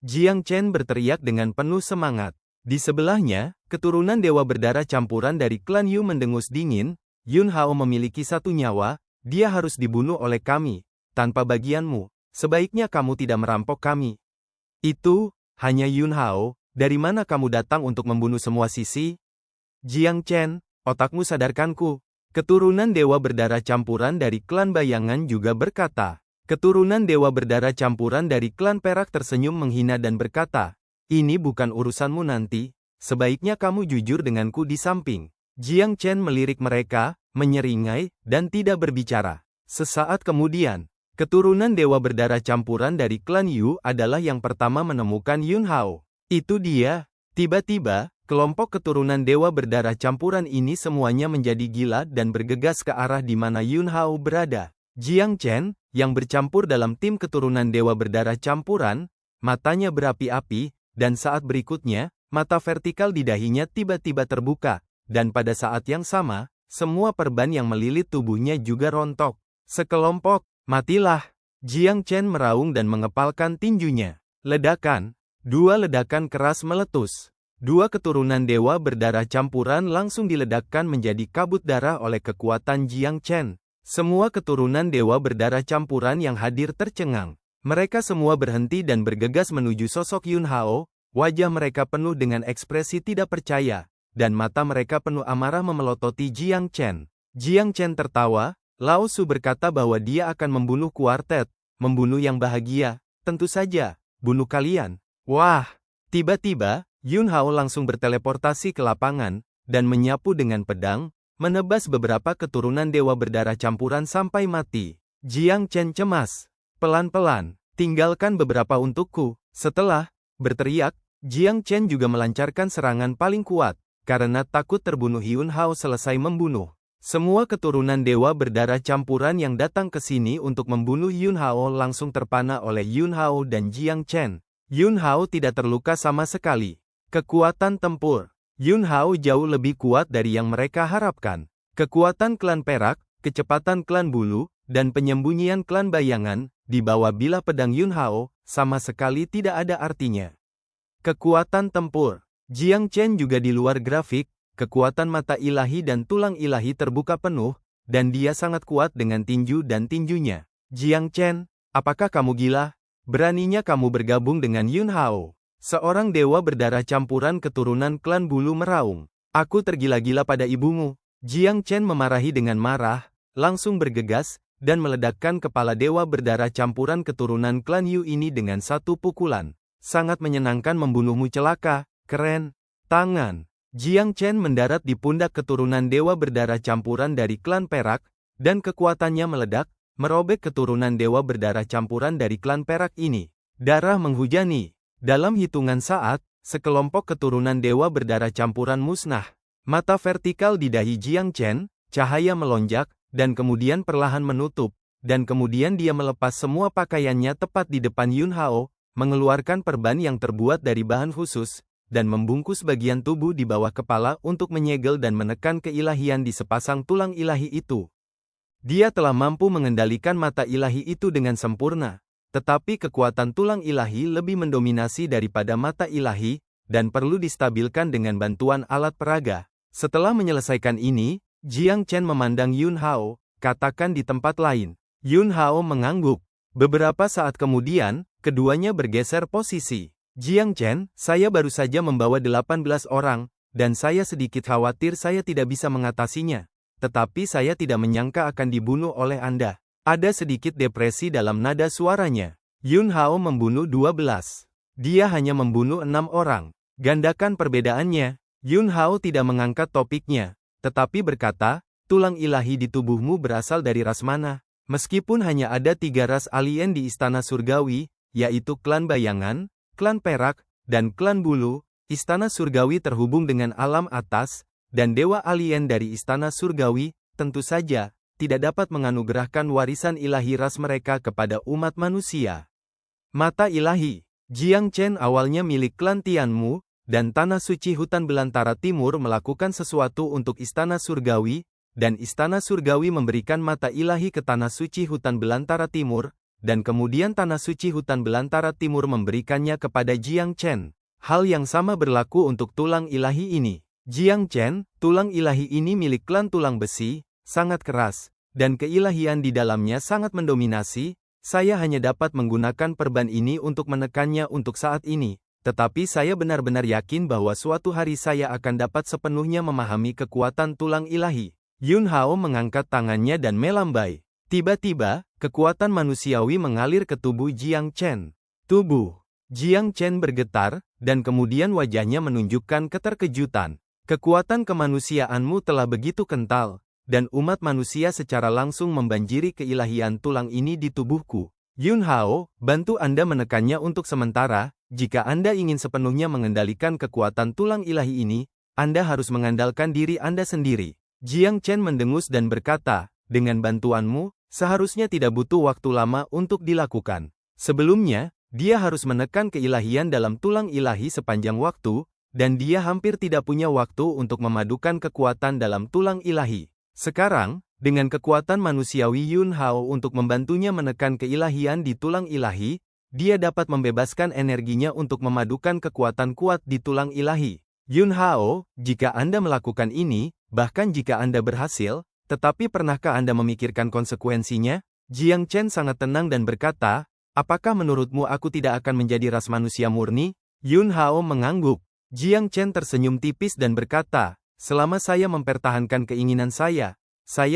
Jiang Chen berteriak dengan penuh semangat. Di sebelahnya, keturunan dewa berdarah campuran dari klan Yu mendengus dingin. Yun Hao memiliki satu nyawa, dia harus dibunuh oleh kami. Tanpa bagianmu, sebaiknya kamu tidak merampok kami. Itu, hanya Yun Hao. Dari mana kamu datang untuk membunuh semua sisi? Jiang Chen, otakmu sadarkanku. Keturunan dewa berdarah campuran dari klan bayangan juga berkata. Keturunan dewa berdarah campuran dari klan perak tersenyum menghina dan berkata, "Ini bukan urusanmu nanti, sebaiknya kamu jujur denganku di samping." Jiang Chen melirik mereka, menyeringai, dan tidak berbicara. Sesaat kemudian, keturunan dewa berdarah campuran dari klan Yu adalah yang pertama menemukan Yun Hao. Itu dia. Tiba-tiba, kelompok keturunan dewa berdarah campuran ini semuanya menjadi gila dan bergegas ke arah di mana Yun Hao berada. Jiang Chen, yang bercampur dalam tim keturunan dewa berdarah campuran, matanya berapi-api, dan saat berikutnya, mata vertikal di dahinya tiba-tiba terbuka, dan pada saat yang sama, semua perban yang melilit tubuhnya juga rontok. Sekelompok, matilah! Jiang Chen meraung dan mengepalkan tinjunya. Ledakan. Dua ledakan keras meletus. Dua keturunan dewa berdarah campuran langsung diledakkan menjadi kabut darah oleh kekuatan Jiang Chen. Semua keturunan dewa berdarah campuran yang hadir tercengang. Mereka semua berhenti dan bergegas menuju sosok Yun Hao, wajah mereka penuh dengan ekspresi tidak percaya, dan mata mereka penuh amarah memelototi Jiang Chen. Jiang Chen tertawa, Lao Su berkata bahwa dia akan membunuh kuartet, membunuh yang bahagia, tentu saja, bunuh kalian. Wah! Tiba-tiba, Yun Hao langsung berteleportasi ke lapangan, dan menyapu dengan pedang, menebas beberapa keturunan dewa berdarah campuran sampai mati. Jiang Chen cemas. Pelan-pelan, tinggalkan beberapa untukku. Setelah berteriak, Jiang Chen juga melancarkan serangan paling kuat, karena takut terbunuh Yun Hao selesai membunuh. Semua keturunan dewa berdarah campuran yang datang ke sini untuk membunuh Yun Hao langsung terpana oleh Yun Hao dan Jiang Chen. Yun Hao tidak terluka sama sekali. Kekuatan tempur. Yun Hao jauh lebih kuat dari yang mereka harapkan. Kekuatan klan perak, kecepatan klan bulu, dan penyembunyian klan bayangan, di bawah bilah pedang Yun Hao, sama sekali tidak ada artinya. Kekuatan tempur. Jiang Chen juga di luar grafik, kekuatan mata ilahi dan tulang ilahi terbuka penuh, dan dia sangat kuat dengan tinju dan tinjunya. Jiang Chen, apakah kamu gila? Beraninya kamu bergabung dengan Yun Hao? Seorang dewa berdarah campuran keturunan klan bulu meraung. Aku tergila-gila pada ibumu. Jiang Chen memarahi dengan marah, langsung bergegas, dan meledakkan kepala dewa berdarah campuran keturunan klan Yu ini dengan satu pukulan. Sangat menyenangkan membunuhmu celaka, keren. Tangan. Jiang Chen mendarat di pundak keturunan dewa berdarah campuran dari klan perak, dan kekuatannya meledak, merobek keturunan dewa berdarah campuran dari klan perak ini. Darah menghujani. Dalam hitungan saat, sekelompok keturunan dewa berdarah campuran musnah. Mata vertikal di dahi Jiang Chen, cahaya melonjak, dan kemudian perlahan menutup, dan kemudian dia melepas semua pakaiannya tepat di depan Yun Hao, mengeluarkan perban yang terbuat dari bahan khusus, dan membungkus bagian tubuh di bawah kepala untuk menyegel dan menekan keilahian di sepasang tulang ilahi itu. Dia telah mampu mengendalikan mata ilahi itu dengan sempurna. Tetapi kekuatan tulang ilahi lebih mendominasi daripada mata ilahi, dan perlu distabilkan dengan bantuan alat peraga. Setelah menyelesaikan ini, Jiang Chen memandang Yun Hao, katakan di tempat lain. Yun Hao mengangguk. Beberapa saat kemudian, keduanya bergeser posisi. Jiang Chen, saya baru saja membawa 18 orang, dan saya sedikit khawatir saya tidak bisa mengatasinya. Tetapi saya tidak menyangka akan dibunuh oleh Anda. Ada sedikit depresi dalam nada suaranya. Yun Hao membunuh 12. Dia hanya membunuh 6 orang. Gandakan perbedaannya. Yun Hao tidak mengangkat topiknya, tetapi berkata, tulang ilahi di tubuhmu berasal dari ras mana? Meskipun hanya ada 3 ras alien di Istana Surgawi, yaitu klan bayangan, klan perak, dan klan bulu, Istana Surgawi terhubung dengan alam atas, dan dewa alien dari Istana Surgawi, tentu saja, tidak dapat menganugerahkan warisan ilahi ras mereka kepada umat manusia. Mata ilahi. Jiang Chen awalnya milik klan Tianmu, dan Tanah Suci Hutan Belantara Timur melakukan sesuatu untuk Istana Surgawi, dan Istana Surgawi memberikan mata ilahi ke Tanah Suci Hutan Belantara Timur, dan kemudian Tanah Suci Hutan Belantara Timur memberikannya kepada Jiang Chen. Hal yang sama berlaku untuk tulang ilahi ini. Jiang Chen, tulang ilahi ini milik klan tulang besi, sangat keras, dan keilahian di dalamnya sangat mendominasi. Saya hanya dapat menggunakan perban ini untuk menekannya untuk saat ini, tetapi saya benar-benar yakin bahwa suatu hari saya akan dapat sepenuhnya memahami kekuatan tulang ilahi. Yun Hao mengangkat tangannya dan melambai. Tiba-tiba, kekuatan manusiawi mengalir ke tubuh Jiang Chen. Tubuh Jiang Chen bergetar, dan kemudian wajahnya menunjukkan keterkejutan. Kekuatan kemanusiaanmu telah begitu kental, dan umat manusia secara langsung membanjiri keilahian tulang ini di tubuhku. Yun Hao, bantu Anda menekannya untuk sementara. Jika Anda ingin sepenuhnya mengendalikan kekuatan tulang ilahi ini, Anda harus mengandalkan diri Anda sendiri. Jiang Chen mendengus dan berkata, dengan bantuanmu, seharusnya tidak butuh waktu lama untuk dilakukan. Sebelumnya, dia harus menekan keilahian dalam tulang ilahi sepanjang waktu, dan dia hampir tidak punya waktu untuk memadukan kekuatan dalam tulang ilahi. Sekarang, dengan kekuatan manusiawi Yun Hao untuk membantunya menekan keilahian di tulang ilahi, dia dapat membebaskan energinya untuk memadukan kekuatan kuat di tulang ilahi. Yun Hao, jika Anda melakukan ini, bahkan jika Anda berhasil, tetapi pernahkah Anda memikirkan konsekuensinya? Jiang Chen sangat tenang dan berkata, apakah menurutmu aku tidak akan menjadi ras manusia murni? Yun Hao mengangguk. Jiang Chen tersenyum tipis dan berkata, selama saya mempertahankan keinginan saya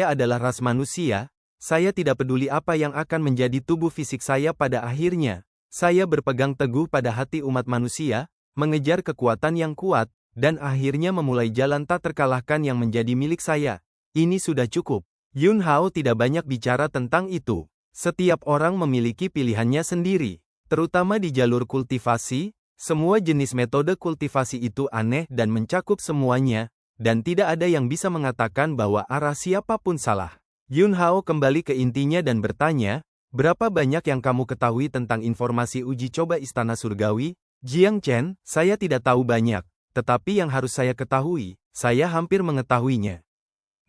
adalah ras manusia, saya tidak peduli apa yang akan menjadi tubuh fisik saya pada akhirnya. Saya berpegang teguh pada hati umat manusia, mengejar kekuatan yang kuat, dan akhirnya memulai jalan tak terkalahkan yang menjadi milik saya. Ini sudah cukup. Yun Hao tidak banyak bicara tentang itu. Setiap orang memiliki pilihannya sendiri. Terutama di jalur kultivasi, semua jenis metode kultivasi itu aneh dan mencakup semuanya, dan tidak ada yang bisa mengatakan bahwa arah siapapun salah. Yun Hao kembali ke intinya dan bertanya, berapa banyak yang kamu ketahui tentang informasi uji coba Istana Surgawi? Jiang Chen, saya tidak tahu banyak, tetapi yang harus saya ketahui, saya hampir mengetahuinya.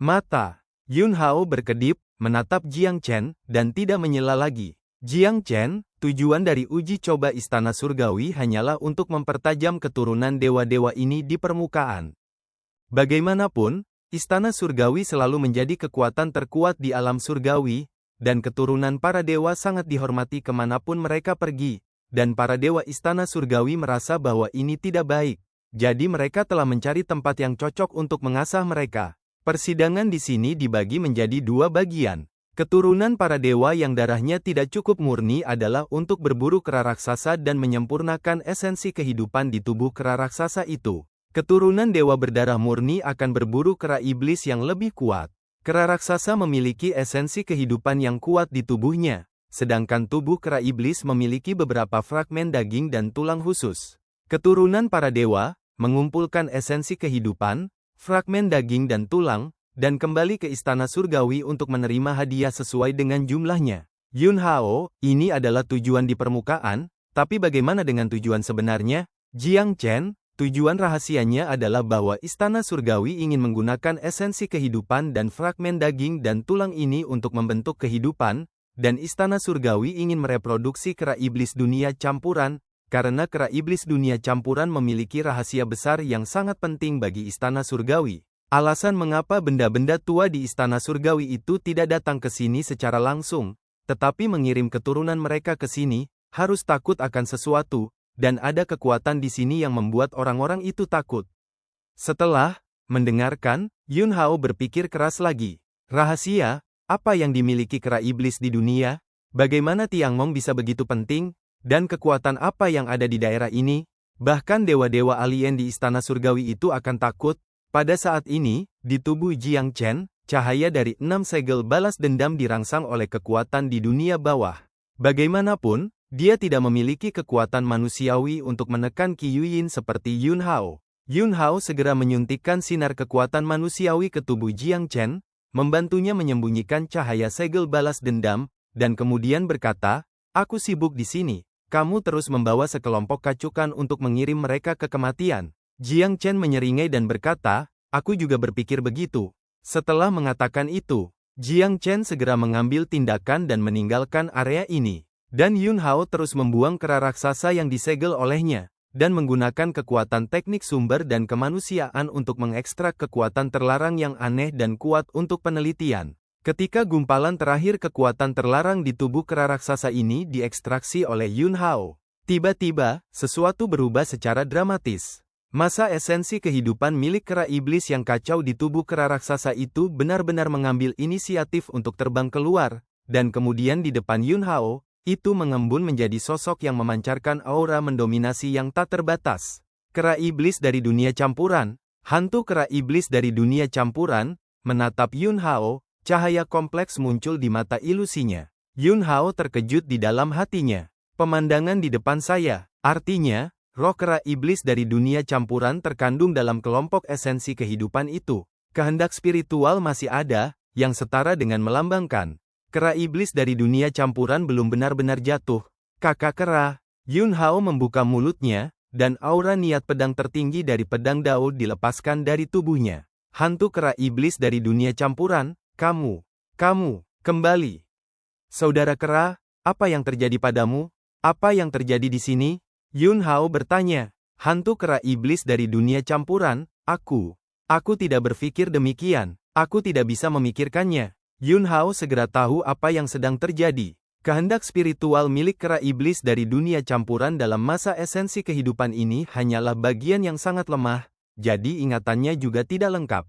Mata Yun Hao berkedip, menatap Jiang Chen, dan tidak menyela lagi. Jiang Chen, tujuan dari uji coba Istana Surgawi hanyalah untuk mempertajam keturunan dewa-dewa ini di permukaan. Bagaimanapun, Istana Surgawi selalu menjadi kekuatan terkuat di alam surgawi, dan keturunan para dewa sangat dihormati kemanapun mereka pergi, dan para dewa Istana Surgawi merasa bahwa ini tidak baik, jadi mereka telah mencari tempat yang cocok untuk mengasah mereka. Persidangan di sini dibagi menjadi dua bagian. Keturunan para dewa yang darahnya tidak cukup murni adalah untuk berburu kera raksasa dan menyempurnakan esensi kehidupan di tubuh kera raksasa itu. Keturunan dewa berdarah murni akan berburu kera iblis yang lebih kuat. Kera raksasa memiliki esensi kehidupan yang kuat di tubuhnya, sedangkan tubuh kera iblis memiliki beberapa fragmen daging dan tulang khusus. Keturunan para dewa mengumpulkan esensi kehidupan, fragmen daging dan tulang, dan kembali ke Istana Surgawi untuk menerima hadiah sesuai dengan jumlahnya. Yun Hao, ini adalah tujuan di permukaan, tapi bagaimana dengan tujuan sebenarnya? Jiang Chen, tujuan rahasianya adalah bahwa Istana Surgawi ingin menggunakan esensi kehidupan dan fragmen daging dan tulang ini untuk membentuk kehidupan, dan Istana Surgawi ingin mereproduksi kera iblis dunia campuran, karena kera iblis dunia campuran memiliki rahasia besar yang sangat penting bagi Istana Surgawi. Alasan mengapa benda-benda tua di Istana Surgawi itu tidak datang ke sini secara langsung, tetapi mengirim keturunan mereka ke sini, harus takut akan sesuatu, dan ada kekuatan di sini yang membuat orang-orang itu takut. Setelah mendengarkan, Yun Hao berpikir keras lagi. Rahasia, apa yang dimiliki kera iblis di dunia? Bagaimana Tiangmong bisa begitu penting? Dan kekuatan apa yang ada di daerah ini? Bahkan dewa-dewa alien di Istana Surgawi itu akan takut. Pada saat ini, di tubuh Jiang Chen, cahaya dari 6 segel balas dendam dirangsang oleh kekuatan di dunia bawah. Bagaimanapun, dia tidak memiliki kekuatan manusiawi untuk menekan Qi Yuyin seperti Yun Hao. Yun Hao segera menyuntikkan sinar kekuatan manusiawi ke tubuh Jiang Chen, membantunya menyembunyikan cahaya segel balas dendam, dan kemudian berkata, aku sibuk di sini, kamu terus membawa sekelompok kacukan untuk mengirim mereka ke kematian. Jiang Chen menyeringai dan berkata, aku juga berpikir begitu. Setelah mengatakan itu, Jiang Chen segera mengambil tindakan dan meninggalkan area ini. Dan Yun Hao terus membuang kera raksasa yang disegel olehnya, dan menggunakan kekuatan teknik sumber dan kemanusiaan untuk mengekstrak kekuatan terlarang yang aneh dan kuat untuk penelitian. Ketika gumpalan terakhir kekuatan terlarang di tubuh kera raksasa ini diekstraksi oleh Yun Hao, tiba-tiba, sesuatu berubah secara dramatis. Masa esensi kehidupan milik kera iblis yang kacau di tubuh kera raksasa itu benar-benar mengambil inisiatif untuk terbang keluar, dan kemudian di depan Yun Hao, itu mengembun menjadi sosok yang memancarkan aura mendominasi yang tak terbatas. Kera iblis dari dunia campuran, hantu kera iblis dari dunia campuran, menatap Yun Hao, cahaya kompleks muncul di mata ilusinya. Yun Hao terkejut di dalam hatinya. Pemandangan di depan saya, artinya, roh kera iblis dari dunia campuran terkandung dalam kelompok esensi kehidupan itu. Kehendak spiritual masih ada, yang setara dengan melambangkan. Kera iblis dari dunia campuran belum benar-benar jatuh. Kakak kera, Yun Hao membuka mulutnya, dan aura niat pedang tertinggi dari pedang Dao dilepaskan dari tubuhnya. Hantu kera iblis dari dunia campuran, kamu, kembali. Saudara kera, apa yang terjadi padamu? Apa yang terjadi di sini? Yun Hao bertanya. Hantu kera iblis dari dunia campuran, aku tidak berpikir demikian. Aku tidak bisa memikirkannya. Yun Hao segera tahu apa yang sedang terjadi. Kehendak spiritual milik kera iblis dari dunia campuran dalam masa esensi kehidupan ini hanyalah bagian yang sangat lemah, jadi ingatannya juga tidak lengkap.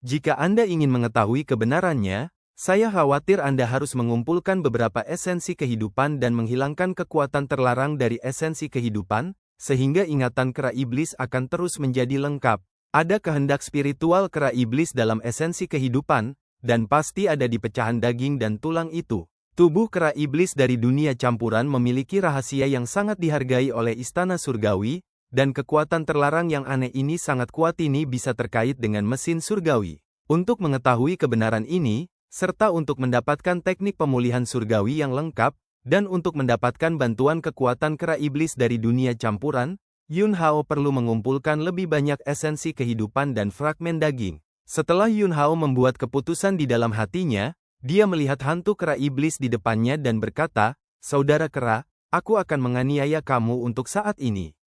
Jika Anda ingin mengetahui kebenarannya, saya khawatir Anda harus mengumpulkan beberapa esensi kehidupan dan menghilangkan kekuatan terlarang dari esensi kehidupan, sehingga ingatan kera iblis akan terus menjadi lengkap. Ada kehendak spiritual kera iblis dalam esensi kehidupan, dan pasti ada di pecahan daging dan tulang itu. Tubuh kera iblis dari dunia campuran memiliki rahasia yang sangat dihargai oleh istana surgawi, dan kekuatan terlarang yang aneh ini sangat kuat ini bisa terkait dengan mesin surgawi. Untuk mengetahui kebenaran ini, serta untuk mendapatkan teknik pemulihan surgawi yang lengkap, dan untuk mendapatkan bantuan kekuatan kera iblis dari dunia campuran, Yun Hao perlu mengumpulkan lebih banyak esensi kehidupan dan fragmen daging. Setelah Yun Hao membuat keputusan di dalam hatinya, dia melihat hantu kera iblis di depannya dan berkata, "Saudara kera, aku akan menganiaya kamu untuk saat ini."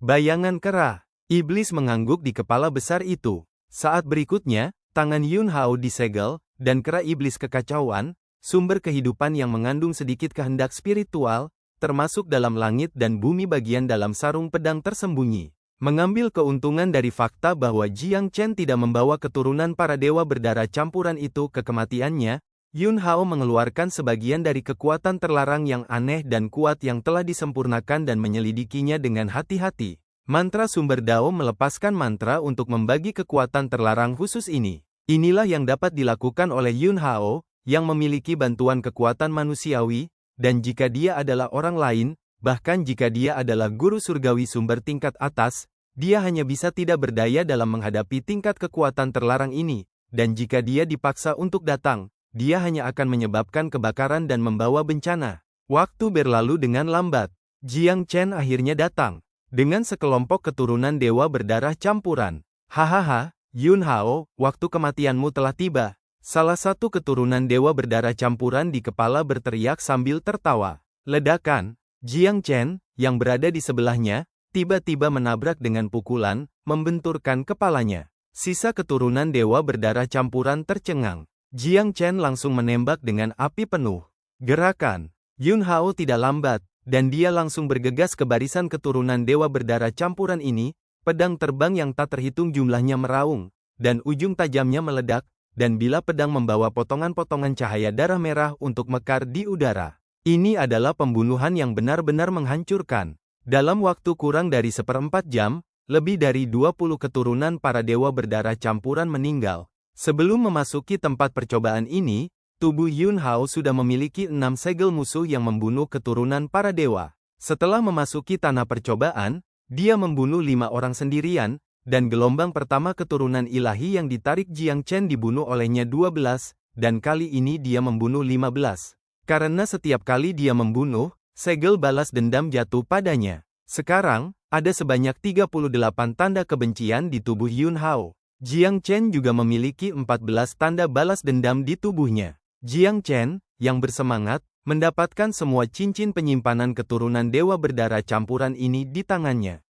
Bayangan kera iblis mengangguk di kepala besar itu. Saat berikutnya, tangan Yun Hao disegel, dan kera iblis kekacauan, sumber kehidupan yang mengandung sedikit kehendak spiritual, termasuk dalam langit dan bumi bagian dalam sarung pedang tersembunyi. Mengambil keuntungan dari fakta bahwa Jiang Chen tidak membawa keturunan para dewa berdarah campuran itu ke kematiannya, Yun Hao mengeluarkan sebagian dari kekuatan terlarang yang aneh dan kuat yang telah disempurnakan dan menyelidikinya dengan hati-hati. Mantra sumber Dao melepaskan mantra untuk membagi kekuatan terlarang khusus ini. Inilah yang dapat dilakukan oleh Yun Hao, yang memiliki bantuan kekuatan manusiawi, dan jika dia adalah orang lain, bahkan jika dia adalah guru surgawi sumber tingkat atas, dia hanya bisa tidak berdaya dalam menghadapi tingkat kekuatan terlarang ini, dan jika dia dipaksa untuk datang, dia hanya akan menyebabkan kebakaran dan membawa bencana. Waktu berlalu dengan lambat. Jiang Chen akhirnya datang, dengan sekelompok keturunan dewa berdarah campuran. Hahaha. Yun Hao, waktu kematianmu telah tiba. Salah satu keturunan dewa berdarah campuran di kepala berteriak sambil tertawa. Ledakan, Jiang Chen, yang berada di sebelahnya, tiba-tiba menabrak dengan pukulan, membenturkan kepalanya. Sisa keturunan dewa berdarah campuran tercengang. Jiang Chen langsung menembak dengan api penuh. Gerakan, Yun Hao tidak lambat, dan dia langsung bergegas ke barisan keturunan dewa berdarah campuran ini. Pedang terbang yang tak terhitung jumlahnya meraung, dan ujung tajamnya meledak, dan bila pedang membawa potongan-potongan cahaya darah merah untuk mekar di udara. Ini adalah pembunuhan yang benar-benar menghancurkan. Dalam waktu kurang dari 1/4 jam, lebih dari 20 keturunan para dewa berdarah campuran meninggal. Sebelum memasuki tempat percobaan ini, tubuh Yun Hao sudah memiliki 6 segel musuh yang membunuh keturunan para dewa. Setelah memasuki tanah percobaan, dia membunuh 5 orang sendirian, dan gelombang pertama keturunan ilahi yang ditarik Jiang Chen dibunuh olehnya 12, dan kali ini dia membunuh 15. Karena setiap kali dia membunuh, segel balas dendam jatuh padanya. Sekarang, ada sebanyak 38 tanda kebencian di tubuh Yun Hao. Jiang Chen juga memiliki 14 tanda balas dendam di tubuhnya. Jiang Chen, yang bersemangat, mendapatkan semua cincin penyimpanan keturunan dewa berdarah campuran ini di tangannya.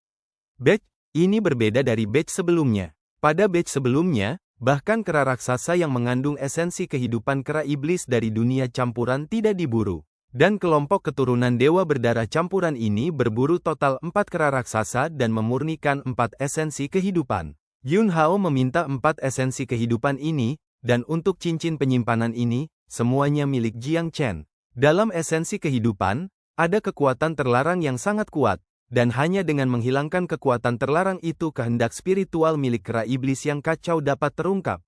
Badge ini berbeda dari badge sebelumnya. Pada badge sebelumnya, bahkan kera raksasa yang mengandung esensi kehidupan kera iblis dari dunia campuran tidak diburu. Dan kelompok keturunan dewa berdarah campuran ini berburu total 4 kera raksasa dan memurnikan 4 esensi kehidupan. Yun Hao meminta 4 esensi kehidupan ini, dan untuk cincin penyimpanan ini, semuanya milik Jiang Chen. Dalam esensi kehidupan, ada kekuatan terlarang yang sangat kuat, dan hanya dengan menghilangkan kekuatan terlarang itu kehendak spiritual milik kera iblis yang kacau dapat terungkap.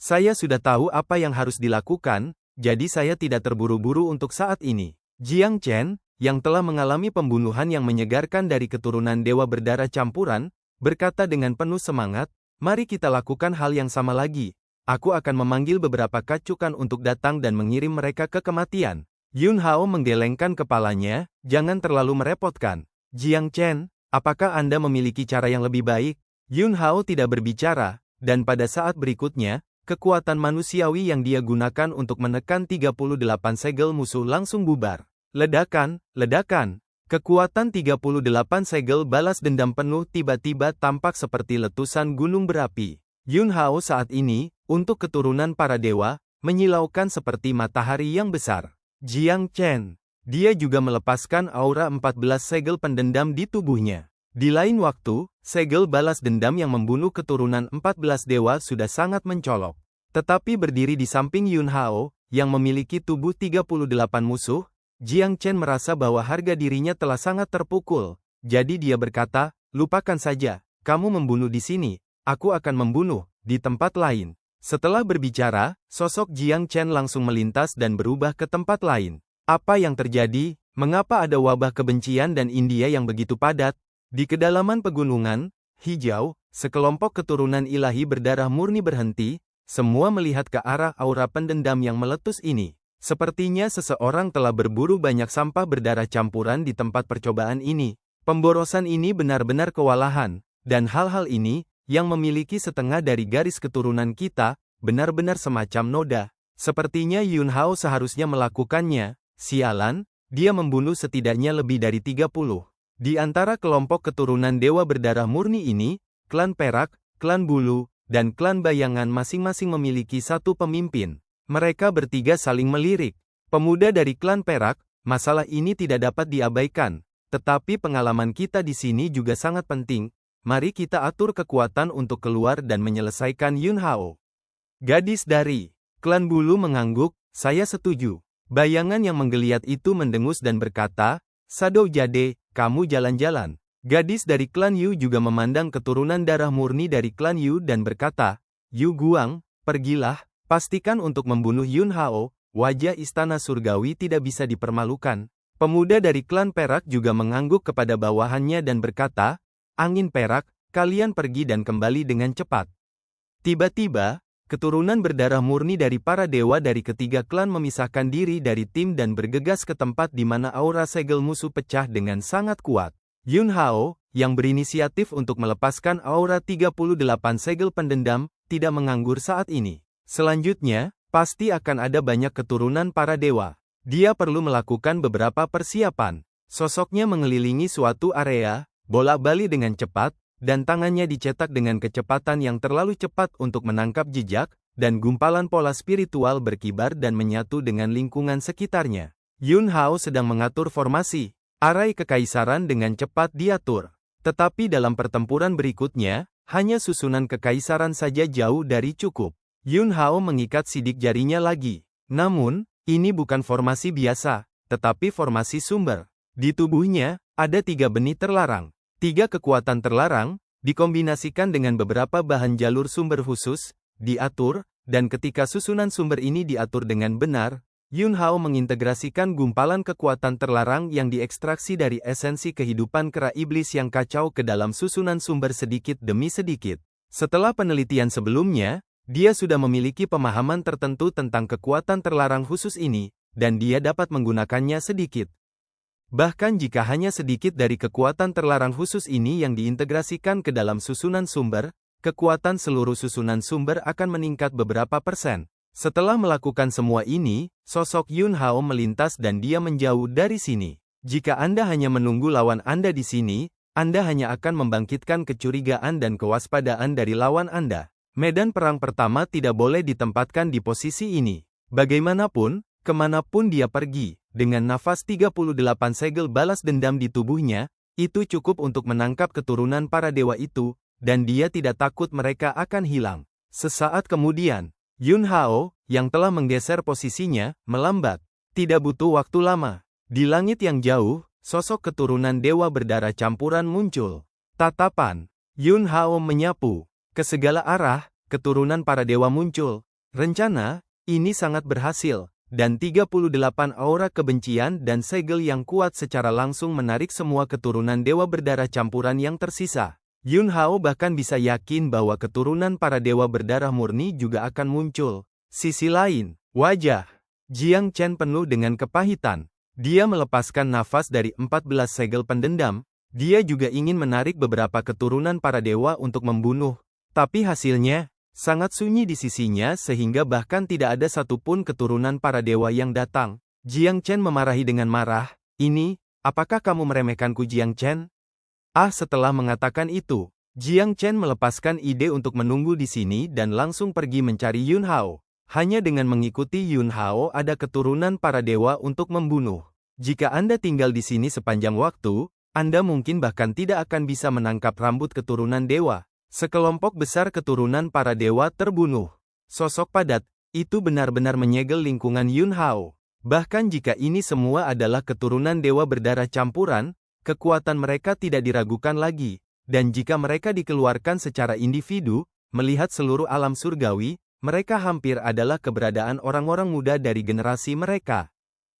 Saya sudah tahu apa yang harus dilakukan, jadi saya tidak terburu-buru untuk saat ini. Jiang Chen, yang telah mengalami pembunuhan yang menyegarkan dari keturunan dewa berdarah campuran, berkata dengan penuh semangat, "Mari kita lakukan hal yang sama lagi. Aku akan memanggil beberapa kacukan untuk datang dan mengirim mereka ke kematian." Yun Hao menggelengkan kepalanya, "Jangan terlalu merepotkan. Jiang Chen, apakah Anda memiliki cara yang lebih baik?" Yun Hao tidak berbicara, dan pada saat berikutnya, kekuatan manusiawi yang dia gunakan untuk menekan 38 segel musuh langsung bubar. Ledakan, ledakan. Kekuatan 38 segel balas dendam penuh tiba-tiba tampak seperti letusan gunung berapi. Yun Hao saat ini, untuk keturunan para dewa, menyilaukan seperti matahari yang besar. Jiang Chen. Dia juga melepaskan aura 14 segel pendendam di tubuhnya. Di lain waktu, segel balas dendam yang membunuh keturunan 14 dewa sudah sangat mencolok. Tetapi berdiri di samping Yun Hao, yang memiliki tubuh 38 musuh, Jiang Chen merasa bahwa harga dirinya telah sangat terpukul. Jadi dia berkata, "Lupakan saja, kamu membunuh di sini, aku akan membunuh di tempat lain." Setelah berbicara, sosok Jiang Chen langsung melintas dan berubah ke tempat lain. Apa yang terjadi? Mengapa ada wabah kebencian dan India yang begitu padat? Di kedalaman pegunungan hijau, sekelompok keturunan ilahi berdarah murni berhenti, semua melihat ke arah aura pendendam yang meletus ini. Sepertinya seseorang telah berburu banyak sampah berdarah campuran di tempat percobaan ini. Pemborosan ini benar-benar kewalahan, dan hal-hal ini, yang memiliki setengah dari garis keturunan kita, benar-benar semacam noda. Sepertinya Yun Hao seharusnya melakukannya. Sialan, dia membunuh setidaknya lebih dari 30. Di antara kelompok keturunan dewa berdarah murni ini, klan perak, klan bulu, dan klan bayangan masing-masing memiliki satu pemimpin. Mereka bertiga saling melirik. Pemuda dari klan perak, masalah ini tidak dapat diabaikan. Tetapi pengalaman kita di sini juga sangat penting. Mari kita atur kekuatan untuk keluar dan menyelesaikan Yun Hao. Gadis dari klan bulu mengangguk, "Saya setuju." Bayangan yang menggeliat itu mendengus dan berkata, "Shadow Jade, kamu jalan-jalan." Gadis dari klan Yu juga memandang keturunan darah murni dari klan Yu dan berkata, "Yu Guang, pergilah. Pastikan untuk membunuh Yun Hao, wajah istana surgawi tidak bisa dipermalukan." Pemuda dari klan perak juga mengangguk kepada bawahannya dan berkata, "Angin perak, kalian pergi dan kembali dengan cepat." Tiba-tiba, keturunan berdarah murni dari para dewa dari ketiga klan memisahkan diri dari tim dan bergegas ke tempat di mana aura segel musuh pecah dengan sangat kuat. Yun Hao, yang berinisiatif untuk melepaskan aura 38 segel pendendam, tidak menganggur saat ini. Selanjutnya, pasti akan ada banyak keturunan para dewa. Dia perlu melakukan beberapa persiapan. Sosoknya mengelilingi suatu area, bolak-balik dengan cepat, dan tangannya dicetak dengan kecepatan yang terlalu cepat untuk menangkap jejak, dan gumpalan pola spiritual berkibar dan menyatu dengan lingkungan sekitarnya. Yun Hao sedang mengatur formasi. Arai kekaisaran dengan cepat diatur. Tetapi dalam pertempuran berikutnya, hanya susunan kekaisaran saja jauh dari cukup. Yun Hao mengikat sidik jarinya lagi. Namun, ini bukan formasi biasa, tetapi formasi sumber. Di tubuhnya, ada 3 benih terlarang. 3 kekuatan terlarang, dikombinasikan dengan beberapa bahan jalur sumber khusus, diatur, dan ketika susunan sumber ini diatur dengan benar, Yun Hao mengintegrasikan gumpalan kekuatan terlarang yang diekstraksi dari esensi kehidupan kera iblis yang kacau ke dalam susunan sumber sedikit demi sedikit. Setelah penelitian sebelumnya, dia sudah memiliki pemahaman tertentu tentang kekuatan terlarang khusus ini, dan dia dapat menggunakannya sedikit. Bahkan jika hanya sedikit dari kekuatan terlarang khusus ini yang diintegrasikan ke dalam susunan sumber, kekuatan seluruh susunan sumber akan meningkat beberapa persen. Setelah melakukan semua ini, sosok Yun Hao melintas dan dia menjauh dari sini. Jika Anda hanya menunggu lawan Anda di sini, Anda hanya akan membangkitkan kecurigaan dan kewaspadaan dari lawan Anda. Medan perang pertama tidak boleh ditempatkan di posisi ini. Bagaimanapun, kemanapun dia pergi, dengan nafas 38 segel balas dendam di tubuhnya, itu cukup untuk menangkap keturunan para dewa itu, dan dia tidak takut mereka akan hilang. Sesaat kemudian, Yun Hao, yang telah menggeser posisinya, melambat. Tidak butuh waktu lama. Di langit yang jauh, sosok keturunan dewa berdarah campuran muncul. Tatapan. Yun Hao menyapu. Ke segala arah, keturunan para dewa muncul. Rencana ini sangat berhasil, dan 38 aura kebencian dan segel yang kuat secara langsung menarik semua keturunan dewa berdarah campuran yang tersisa. Yun Hao bahkan bisa yakin bahwa keturunan para dewa berdarah murni juga akan muncul. Sisi lain, wajah Jiang Chen penuh dengan kepahitan. Dia melepaskan nafas dari 14 segel pendendam. Dia juga ingin menarik beberapa keturunan para dewa untuk membunuh. Tapi hasilnya sangat sunyi di sisinya sehingga bahkan tidak ada satupun keturunan para dewa yang datang. Jiang Chen memarahi dengan marah. Ini, apakah kamu meremehkanku Jiang Chen? Setelah mengatakan itu, Jiang Chen melepaskan ide untuk menunggu di sini dan langsung pergi mencari Yun Hao. Hanya dengan mengikuti Yun Hao ada keturunan para dewa untuk membunuh. Jika Anda tinggal di sini sepanjang waktu, Anda mungkin bahkan tidak akan bisa menangkap rambut keturunan dewa. Sekelompok besar keturunan para dewa terbunuh. Sosok padat, itu benar-benar menyegel lingkungan Yun Hao. Bahkan jika ini semua adalah keturunan dewa berdarah campuran, kekuatan mereka tidak diragukan lagi, dan jika mereka dikeluarkan secara individu, melihat seluruh alam surgawi, mereka hampir adalah keberadaan orang-orang muda dari generasi mereka.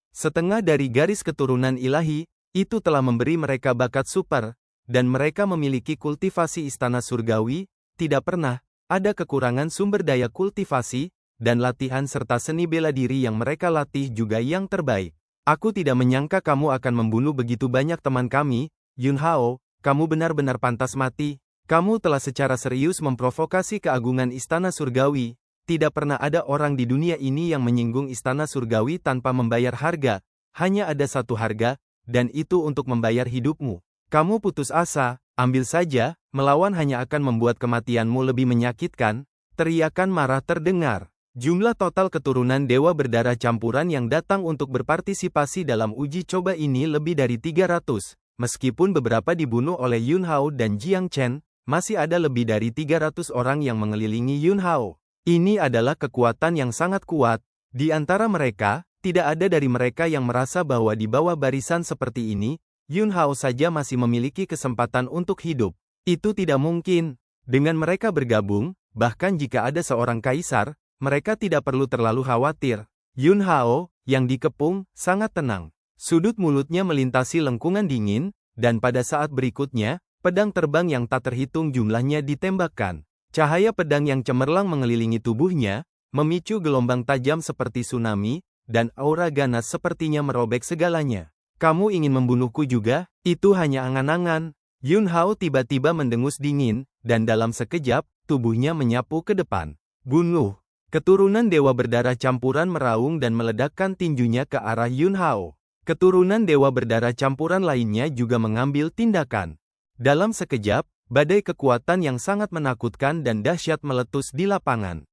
Setengah dari garis keturunan ilahi, itu telah memberi mereka bakat super, dan mereka memiliki kultivasi istana surgawi, tidak pernah ada kekurangan sumber daya kultivasi, dan latihan serta seni bela diri yang mereka latih juga yang terbaik. Aku tidak menyangka kamu akan membunuh begitu banyak teman kami, Yun Hao, kamu benar-benar pantas mati. Kamu telah secara serius memprovokasi keagungan istana surgawi. Tidak pernah ada orang di dunia ini yang menyinggung istana surgawi tanpa membayar harga. Hanya ada satu harga, dan itu untuk membayar hidupmu. Kamu putus asa, ambil saja, melawan hanya akan membuat kematianmu lebih menyakitkan. Teriakan marah terdengar. Jumlah total keturunan dewa berdarah campuran yang datang untuk berpartisipasi dalam uji coba ini lebih dari 300. Meskipun beberapa dibunuh oleh Yun Hao dan Jiang Chen, masih ada lebih dari 300 orang yang mengelilingi Yun Hao. Ini adalah kekuatan yang sangat kuat. Di antara mereka, tidak ada dari mereka yang merasa bahwa di bawah barisan seperti ini, Yun Hao saja masih memiliki kesempatan untuk hidup. Itu tidak mungkin. Dengan mereka bergabung, bahkan jika ada seorang kaisar, mereka tidak perlu terlalu khawatir. Yun Hao, yang dikepung, sangat tenang. Sudut mulutnya melintasi lengkungan dingin, dan pada saat berikutnya, pedang terbang yang tak terhitung jumlahnya ditembakkan. Cahaya pedang yang cemerlang mengelilingi tubuhnya, memicu gelombang tajam seperti tsunami, dan aura ganas sepertinya merobek segalanya. Kamu ingin membunuhku juga? Itu hanya angan-angan. Yun Hao tiba-tiba mendengus dingin, dan dalam sekejap, tubuhnya menyapu ke depan. Bunuh! Keturunan dewa berdarah campuran meraung dan meledakkan tinjunya ke arah Yun Hao. Keturunan dewa berdarah campuran lainnya juga mengambil tindakan. Dalam sekejap, badai kekuatan yang sangat menakutkan dan dahsyat meletus di lapangan.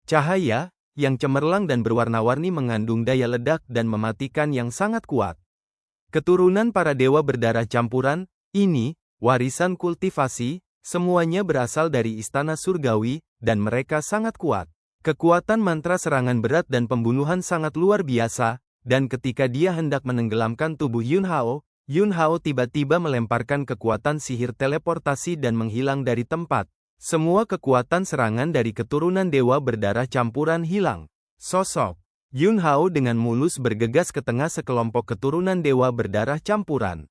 Cahaya, yang cemerlang dan berwarna-warni mengandung daya ledak dan mematikan yang sangat kuat. Keturunan para dewa berdarah campuran, ini, warisan kultivasi, semuanya berasal dari istana surgawi, dan mereka sangat kuat. Kekuatan mantra serangan berat dan pembunuhan sangat luar biasa, dan ketika dia hendak menenggelamkan tubuh Yun Hao tiba-tiba melemparkan kekuatan sihir teleportasi dan menghilang dari tempat. Semua kekuatan serangan dari keturunan dewa berdarah campuran hilang. Sosok Yun Hao dengan mulus bergegas ke tengah sekelompok keturunan dewa berdarah campuran.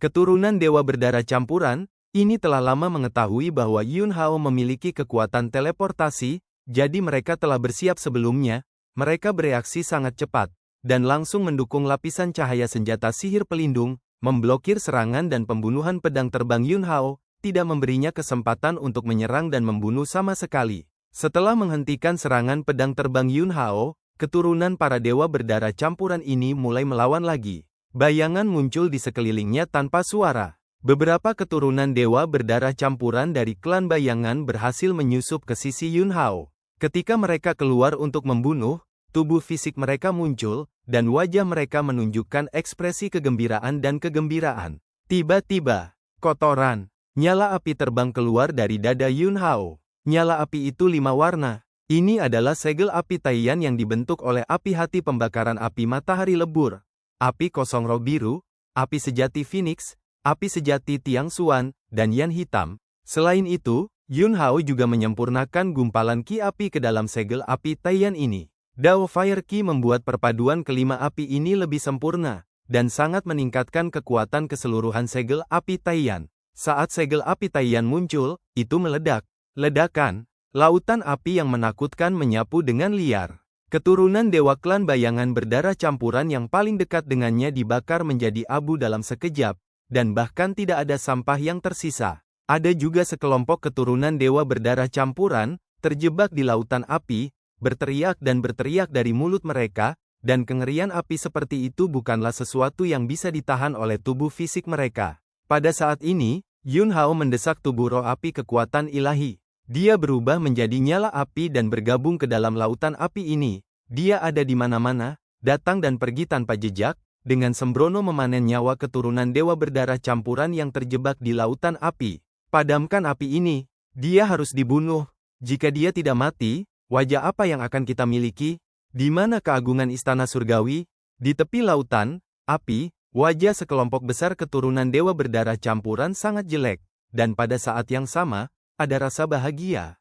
Keturunan dewa berdarah campuran, ini telah lama mengetahui bahwa Yun Hao memiliki kekuatan teleportasi, jadi mereka telah bersiap sebelumnya. Mereka bereaksi sangat cepat, dan langsung mendukung lapisan cahaya senjata sihir pelindung, memblokir serangan dan pembunuhan pedang terbang Yun Hao, tidak memberinya kesempatan untuk menyerang dan membunuh sama sekali. Setelah menghentikan serangan pedang terbang Yun Hao, keturunan para dewa berdarah campuran ini mulai melawan lagi. Bayangan muncul di sekelilingnya tanpa suara. Beberapa keturunan dewa berdarah campuran dari klan bayangan berhasil menyusup ke sisi Yun Hao. Ketika mereka keluar untuk membunuh, tubuh fisik mereka muncul, dan wajah mereka menunjukkan ekspresi kegembiraan dan kegembiraan. Tiba-tiba, kotoran, nyala api terbang keluar dari dada Yun Hao. Nyala api itu 5 warna. Ini adalah segel api Taiyan yang dibentuk oleh api hati pembakaran api matahari lebur, api kosong roh biru, api sejati Phoenix, api sejati Tiang Xuan, dan Yan hitam. Selain itu, Yun Hao juga menyempurnakan gumpalan ki api ke dalam segel api Taiyan ini. Dao Fire Ki membuat perpaduan kelima api ini lebih sempurna, dan sangat meningkatkan kekuatan keseluruhan segel api Taiyan. Saat segel api Taiyan muncul, itu meledak. Ledakan. Lautan api yang menakutkan menyapu dengan liar. Keturunan Dewa Klan Bayangan berdarah campuran yang paling dekat dengannya dibakar menjadi abu dalam sekejap, dan bahkan tidak ada sampah yang tersisa. Ada juga sekelompok keturunan Dewa berdarah campuran, terjebak di lautan api, berteriak dan berteriak dari mulut mereka, dan kengerian api seperti itu bukanlah sesuatu yang bisa ditahan oleh tubuh fisik mereka. Pada saat ini, Yun Hao mendesak tubuh roh api kekuatan ilahi. Dia berubah menjadi nyala api dan bergabung ke dalam lautan api ini. Dia ada di mana-mana, datang dan pergi tanpa jejak, dengan sembrono memanen nyawa keturunan dewa berdarah campuran yang terjebak di lautan api. Padamkan api ini. Dia harus dibunuh. Jika dia tidak mati, wajah apa yang akan kita miliki? Di mana keagungan istana surgawi? Di tepi lautan api, wajah sekelompok besar keturunan dewa berdarah campuran sangat jelek, dan pada saat yang sama, ada rasa bahagia.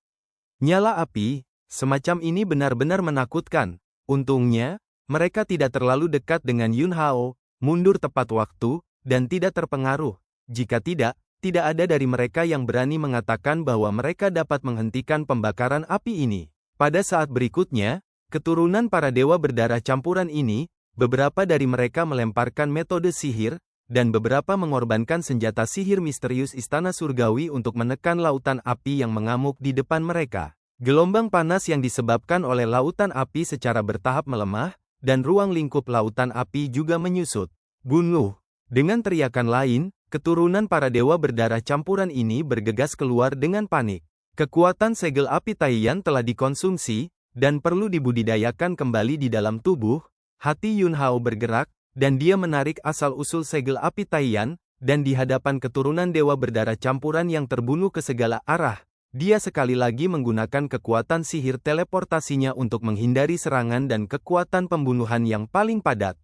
Nyala api, semacam ini benar-benar menakutkan. Untungnya, mereka tidak terlalu dekat dengan Yun Hao, mundur tepat waktu, dan tidak terpengaruh. Jika tidak ada dari mereka yang berani mengatakan bahwa mereka dapat menghentikan pembakaran api ini. Pada saat berikutnya, keturunan para dewa berdarah campuran ini, beberapa dari mereka melemparkan metode sihir, dan beberapa mengorbankan senjata sihir misterius istana surgawi untuk menekan lautan api yang mengamuk di depan mereka. Gelombang panas yang disebabkan oleh lautan api secara bertahap melemah, dan ruang lingkup lautan api juga menyusut. Bunuh! Dengan teriakan lain, keturunan para dewa berdarah campuran ini bergegas keluar dengan panik. Kekuatan segel api Taiyan telah dikonsumsi, dan perlu dibudidayakan kembali di dalam tubuh. Hati Yun Hao bergerak, dan dia menarik asal-usul segel api Taiyan, dan di hadapan keturunan dewa berdarah campuran yang terbunuh ke segala arah, dia sekali lagi menggunakan kekuatan sihir teleportasinya untuk menghindari serangan dan kekuatan pembunuhan yang paling padat.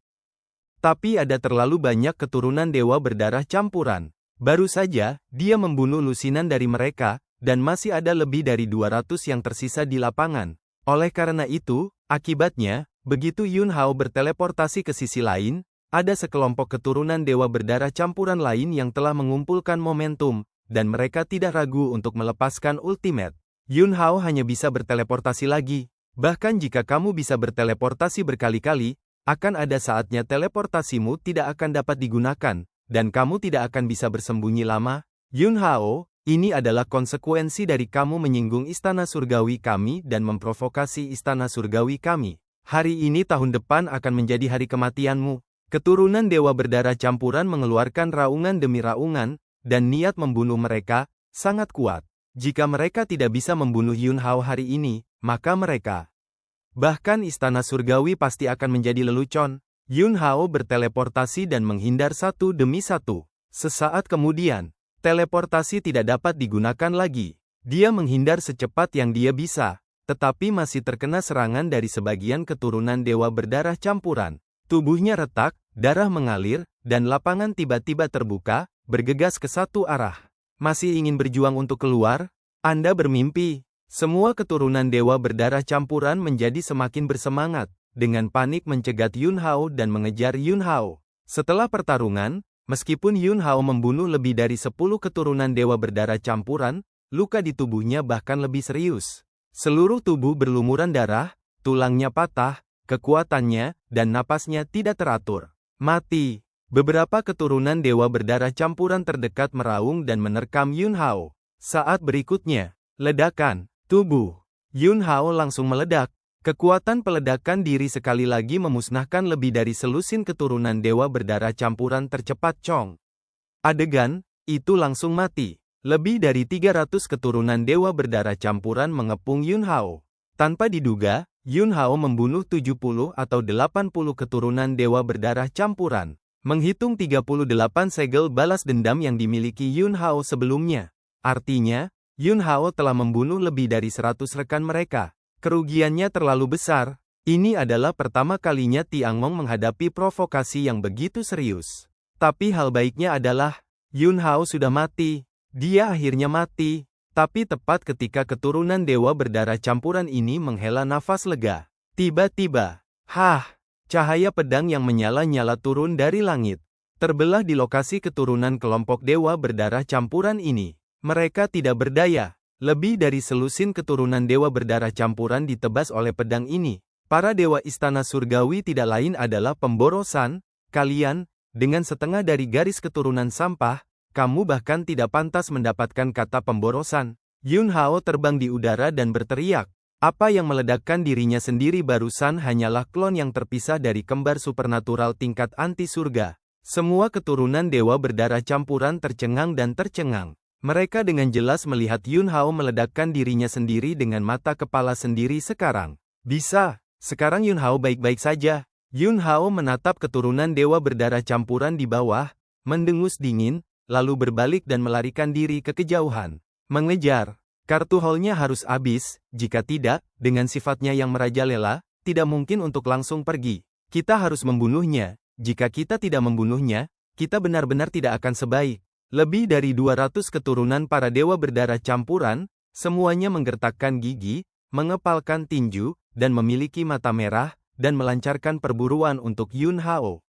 Tapi ada terlalu banyak keturunan dewa berdarah campuran. Baru saja, dia membunuh lusinan dari mereka, dan masih ada lebih dari 200 yang tersisa di lapangan. Oleh karena itu, akibatnya, begitu Yun Hao berteleportasi ke sisi lain, ada sekelompok keturunan dewa berdarah campuran lain yang telah mengumpulkan momentum, dan mereka tidak ragu untuk melepaskan ultimate. Yun Hao hanya bisa berteleportasi lagi. Bahkan jika kamu bisa berteleportasi berkali-kali, akan ada saatnya teleportasimu tidak akan dapat digunakan, dan kamu tidak akan bisa bersembunyi lama. Yun Hao, ini adalah konsekuensi dari kamu menyinggung istana surgawi kami dan memprovokasi istana surgawi kami. Hari ini tahun depan akan menjadi hari kematianmu. Keturunan dewa berdarah campuran mengeluarkan raungan demi raungan, dan niat membunuh mereka sangat kuat. Jika mereka tidak bisa membunuh Yun Hao hari ini, maka mereka, bahkan istana surgawi pasti akan menjadi lelucon. Yun Hao berteleportasi dan menghindar satu demi satu. Sesaat kemudian, teleportasi tidak dapat digunakan lagi. Dia menghindar secepat yang dia bisa, tetapi masih terkena serangan dari sebagian keturunan dewa berdarah campuran. Tubuhnya retak, darah mengalir, dan lapangan tiba-tiba terbuka, bergegas ke satu arah. Masih ingin berjuang untuk keluar? Anda bermimpi. Semua keturunan dewa berdarah campuran menjadi semakin bersemangat, dengan panik mencegat Yun Hao dan mengejar Yun Hao. Setelah pertarungan, meskipun Yun Hao membunuh lebih dari 10 keturunan dewa berdarah campuran, luka di tubuhnya bahkan lebih serius. Seluruh tubuh berlumuran darah, tulangnya patah, kekuatannya, dan napasnya tidak teratur. Mati. Beberapa keturunan dewa berdarah campuran terdekat meraung dan menerkam Yun Hao. Saat berikutnya, ledakan. Tubuh Yun Hao langsung meledak. Kekuatan peledakan diri sekali lagi memusnahkan lebih dari selusin keturunan dewa berdarah campuran tercepat Chong. Adegan itu langsung mati. Lebih dari 300 keturunan dewa berdarah campuran mengepung Yun Hao. Tanpa diduga, Yun Hao membunuh 70 atau 80 keturunan dewa berdarah campuran. Menghitung 38 segel balas dendam yang dimiliki Yun Hao sebelumnya. Artinya, Yun Hao telah membunuh lebih dari 100 rekan mereka. Kerugiannya terlalu besar. Ini adalah pertama kalinya Tiangong menghadapi provokasi yang begitu serius. Tapi hal baiknya adalah, Yun Hao sudah mati. Dia akhirnya mati. Tapi tepat ketika keturunan dewa berdarah campuran ini menghela nafas lega. Tiba-tiba, cahaya pedang yang menyala-nyala turun dari langit. Terbelah di lokasi keturunan kelompok dewa berdarah campuran ini. Mereka tidak berdaya. Lebih dari selusin keturunan dewa berdarah campuran ditebas oleh pedang ini. Para dewa istana surgawi tidak lain adalah pemborosan. Kalian, dengan setengah dari garis keturunan sampah, kamu bahkan tidak pantas mendapatkan kata pemborosan. Yun Hao terbang di udara dan berteriak. Apa yang meledakkan dirinya sendiri barusan hanyalah klon yang terpisah dari kembar supernatural tingkat anti surga. Semua keturunan dewa berdarah campuran tercengang dan tercengang. Mereka dengan jelas melihat Yun Hao meledakkan dirinya sendiri dengan mata kepala sendiri sekarang. Bisa. Sekarang Yun Hao baik-baik saja. Yun Hao menatap keturunan dewa berdarah campuran di bawah, mendengus dingin, lalu berbalik dan melarikan diri ke kejauhan. Mengejar. Kartu haulnya harus habis, jika tidak, dengan sifatnya yang merajalela, tidak mungkin untuk langsung pergi. Kita harus membunuhnya. Jika kita tidak membunuhnya, kita benar-benar tidak akan sebaik. Lebih dari 200 keturunan para dewa berdarah campuran, semuanya menggertakkan gigi, mengepalkan tinju, dan memiliki mata merah, dan melancarkan perburuan untuk Yun Hao.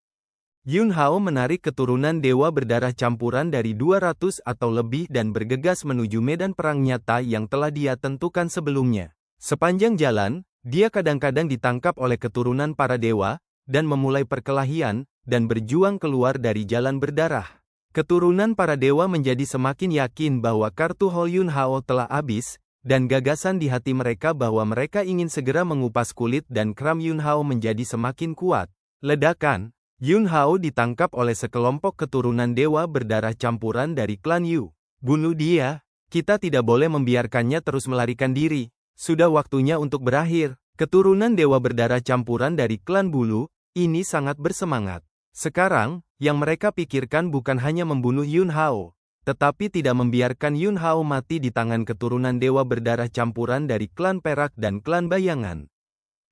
Yun Hao menarik keturunan dewa berdarah campuran dari 200 atau lebih dan bergegas menuju medan perang nyata yang telah dia tentukan sebelumnya. Sepanjang jalan, dia kadang-kadang ditangkap oleh keturunan para dewa, dan memulai perkelahian, dan berjuang keluar dari jalan berdarah. Keturunan para dewa menjadi semakin yakin bahwa kartu haul Yun Hao telah habis, dan gagasan di hati mereka bahwa mereka ingin segera mengupas kulit dan kram Yun Hao menjadi semakin kuat. Ledakan. Yun Hao ditangkap oleh sekelompok keturunan dewa berdarah campuran dari klan Yu. Bunuh dia. Kita tidak boleh membiarkannya terus melarikan diri. Sudah waktunya untuk berakhir. Keturunan dewa berdarah campuran dari klan Bulu, ini sangat bersemangat. Sekarang, yang mereka pikirkan bukan hanya membunuh Yun Hao, tetapi tidak membiarkan Yun Hao mati di tangan keturunan dewa berdarah campuran dari klan Perak dan klan Bayangan.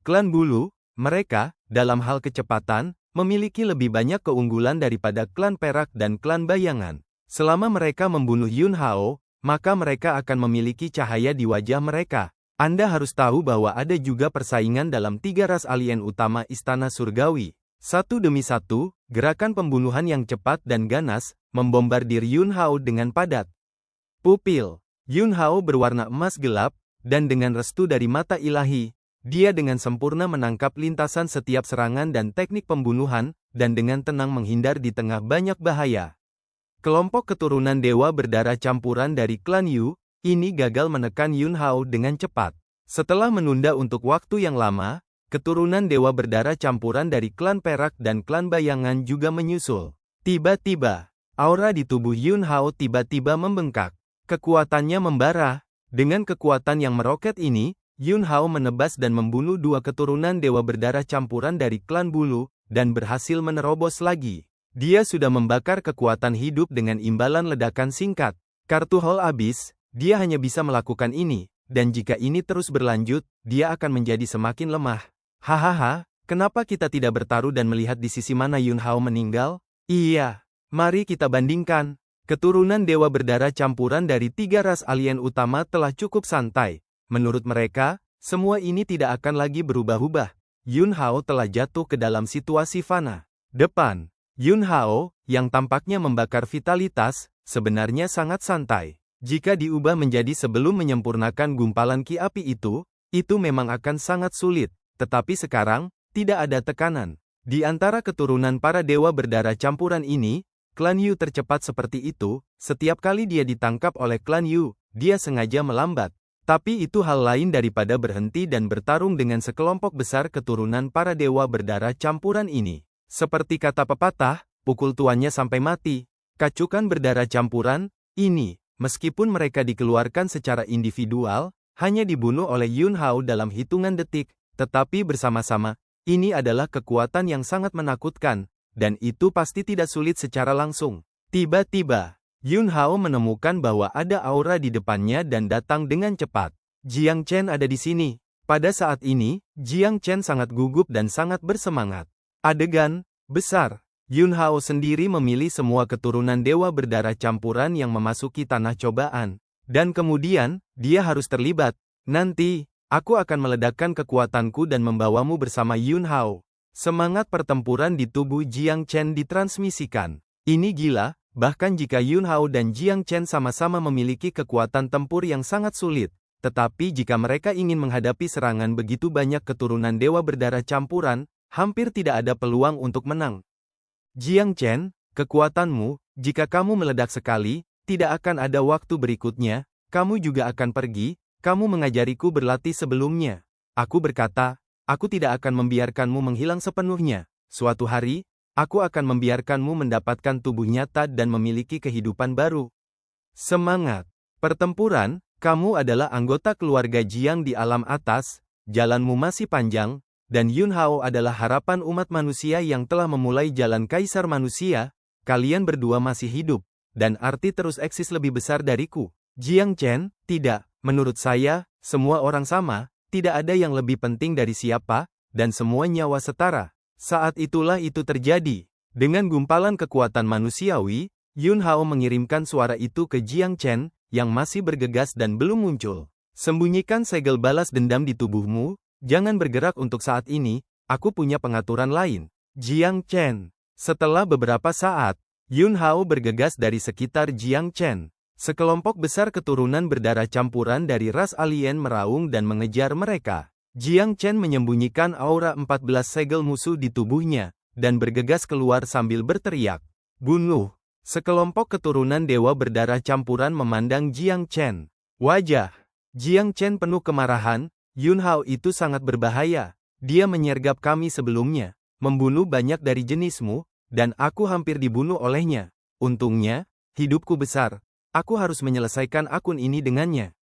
Klan Bulu, mereka, dalam hal kecepatan, memiliki lebih banyak keunggulan daripada klan Perak dan klan Bayangan. Selama mereka membunuh Yun Hao, maka mereka akan memiliki cahaya di wajah mereka. Anda harus tahu bahwa ada juga persaingan dalam 3 ras alien utama Istana Surgawi. Satu demi satu, gerakan pembunuhan yang cepat dan ganas, membombardir Yun Hao dengan padat. Pupil Yun Hao berwarna emas gelap, dan dengan restu dari mata ilahi, dia dengan sempurna menangkap lintasan setiap serangan dan teknik pembunuhan, dan dengan tenang menghindar di tengah banyak bahaya. Kelompok keturunan dewa berdarah campuran dari klan Yu, ini gagal menekan Yun Hao dengan cepat. Setelah menunda untuk waktu yang lama, keturunan dewa berdarah campuran dari klan Perak dan klan Bayangan juga menyusul. Tiba-tiba, aura di tubuh Yun Hao tiba-tiba membengkak. Kekuatannya membara. Dengan kekuatan yang meroket ini, Yun Hao menebas dan membunuh 2 keturunan dewa berdarah campuran dari klan Bulu, dan berhasil menerobos lagi. Dia sudah membakar kekuatan hidup dengan imbalan ledakan singkat. Kartu haul habis, dia hanya bisa melakukan ini, dan jika ini terus berlanjut, dia akan menjadi semakin lemah. Hahaha, kenapa kita tidak bertaruh dan melihat di sisi mana Yun Hao meninggal? Iya, mari kita bandingkan. Keturunan dewa berdarah campuran dari 3 ras alien utama telah cukup santai. Menurut mereka, semua ini tidak akan lagi berubah-ubah. Yun Hao telah jatuh ke dalam situasi fana. Depan, Yun Hao, yang tampaknya membakar vitalitas, sebenarnya sangat santai. Jika diubah menjadi sebelum menyempurnakan gumpalan ki api itu memang akan sangat sulit. Tetapi sekarang, tidak ada tekanan. Di antara keturunan para dewa berdarah campuran ini, klan Yu tercepat seperti itu. Setiap kali dia ditangkap oleh klan Yu, dia sengaja melambat. Tapi itu hal lain daripada berhenti dan bertarung dengan sekelompok besar keturunan para dewa berdarah campuran ini. Seperti kata pepatah, pukul tuannya sampai mati. Kacukan berdarah campuran, ini, meskipun mereka dikeluarkan secara individual, hanya dibunuh oleh Yun Hao dalam hitungan detik. Tetapi bersama-sama, ini adalah kekuatan yang sangat menakutkan, dan itu pasti tidak sulit secara langsung. Tiba-tiba, Yun Hao menemukan bahwa ada aura di depannya dan datang dengan cepat. Jiang Chen ada di sini. Pada saat ini, Jiang Chen sangat gugup dan sangat bersemangat. Adegan besar. Yun Hao sendiri memilih semua keturunan dewa berdarah campuran yang memasuki tanah cobaan. Dan kemudian, dia harus terlibat. Nanti, aku akan meledakkan kekuatanku dan membawamu bersama Yun Hao. Semangat pertempuran di tubuh Jiang Chen ditransmisikan. Ini gila, bahkan jika Yun Hao dan Jiang Chen sama-sama memiliki kekuatan tempur yang sangat sulit. Tetapi jika mereka ingin menghadapi serangan begitu banyak keturunan dewa berdarah campuran, hampir tidak ada peluang untuk menang. Jiang Chen, kekuatanmu, jika kamu meledak sekali, tidak akan ada waktu berikutnya, kamu juga akan pergi, kamu mengajariku berlatih sebelumnya. Aku berkata, aku tidak akan membiarkanmu menghilang sepenuhnya. Suatu hari, aku akan membiarkanmu mendapatkan tubuh nyata dan memiliki kehidupan baru. Semangat! Pertempuran, kamu adalah anggota keluarga Jiang di alam atas, jalanmu masih panjang, dan Yun Hao adalah harapan umat manusia yang telah memulai jalan kaisar manusia, kalian berdua masih hidup, dan arti terus eksis lebih besar dariku. Jiang Chen, tidak, menurut saya, semua orang sama, tidak ada yang lebih penting dari siapa, dan semua nyawa setara. Saat itulah itu terjadi. Dengan gumpalan kekuatan manusiawi, Yun Hao mengirimkan suara itu ke Jiang Chen, yang masih bergegas dan belum muncul. Sembunyikan segel balas dendam di tubuhmu, jangan bergerak untuk saat ini, aku punya pengaturan lain. Jiang Chen. Setelah beberapa saat, Yun Hao bergegas dari sekitar Jiang Chen. Sekelompok besar keturunan berdarah campuran dari ras alien meraung dan mengejar mereka. Jiang Chen menyembunyikan aura 14 segel musuh di tubuhnya, dan bergegas keluar sambil berteriak, "Bunuh!" Sekelompok keturunan dewa berdarah campuran memandang Jiang Chen. Wajah Jiang Chen penuh kemarahan, Yun Hao itu sangat berbahaya. Dia menyergap kami sebelumnya, membunuh banyak dari jenismu, dan aku hampir dibunuh olehnya. Untungnya, hidupku besar. Aku harus menyelesaikan akun ini dengannya.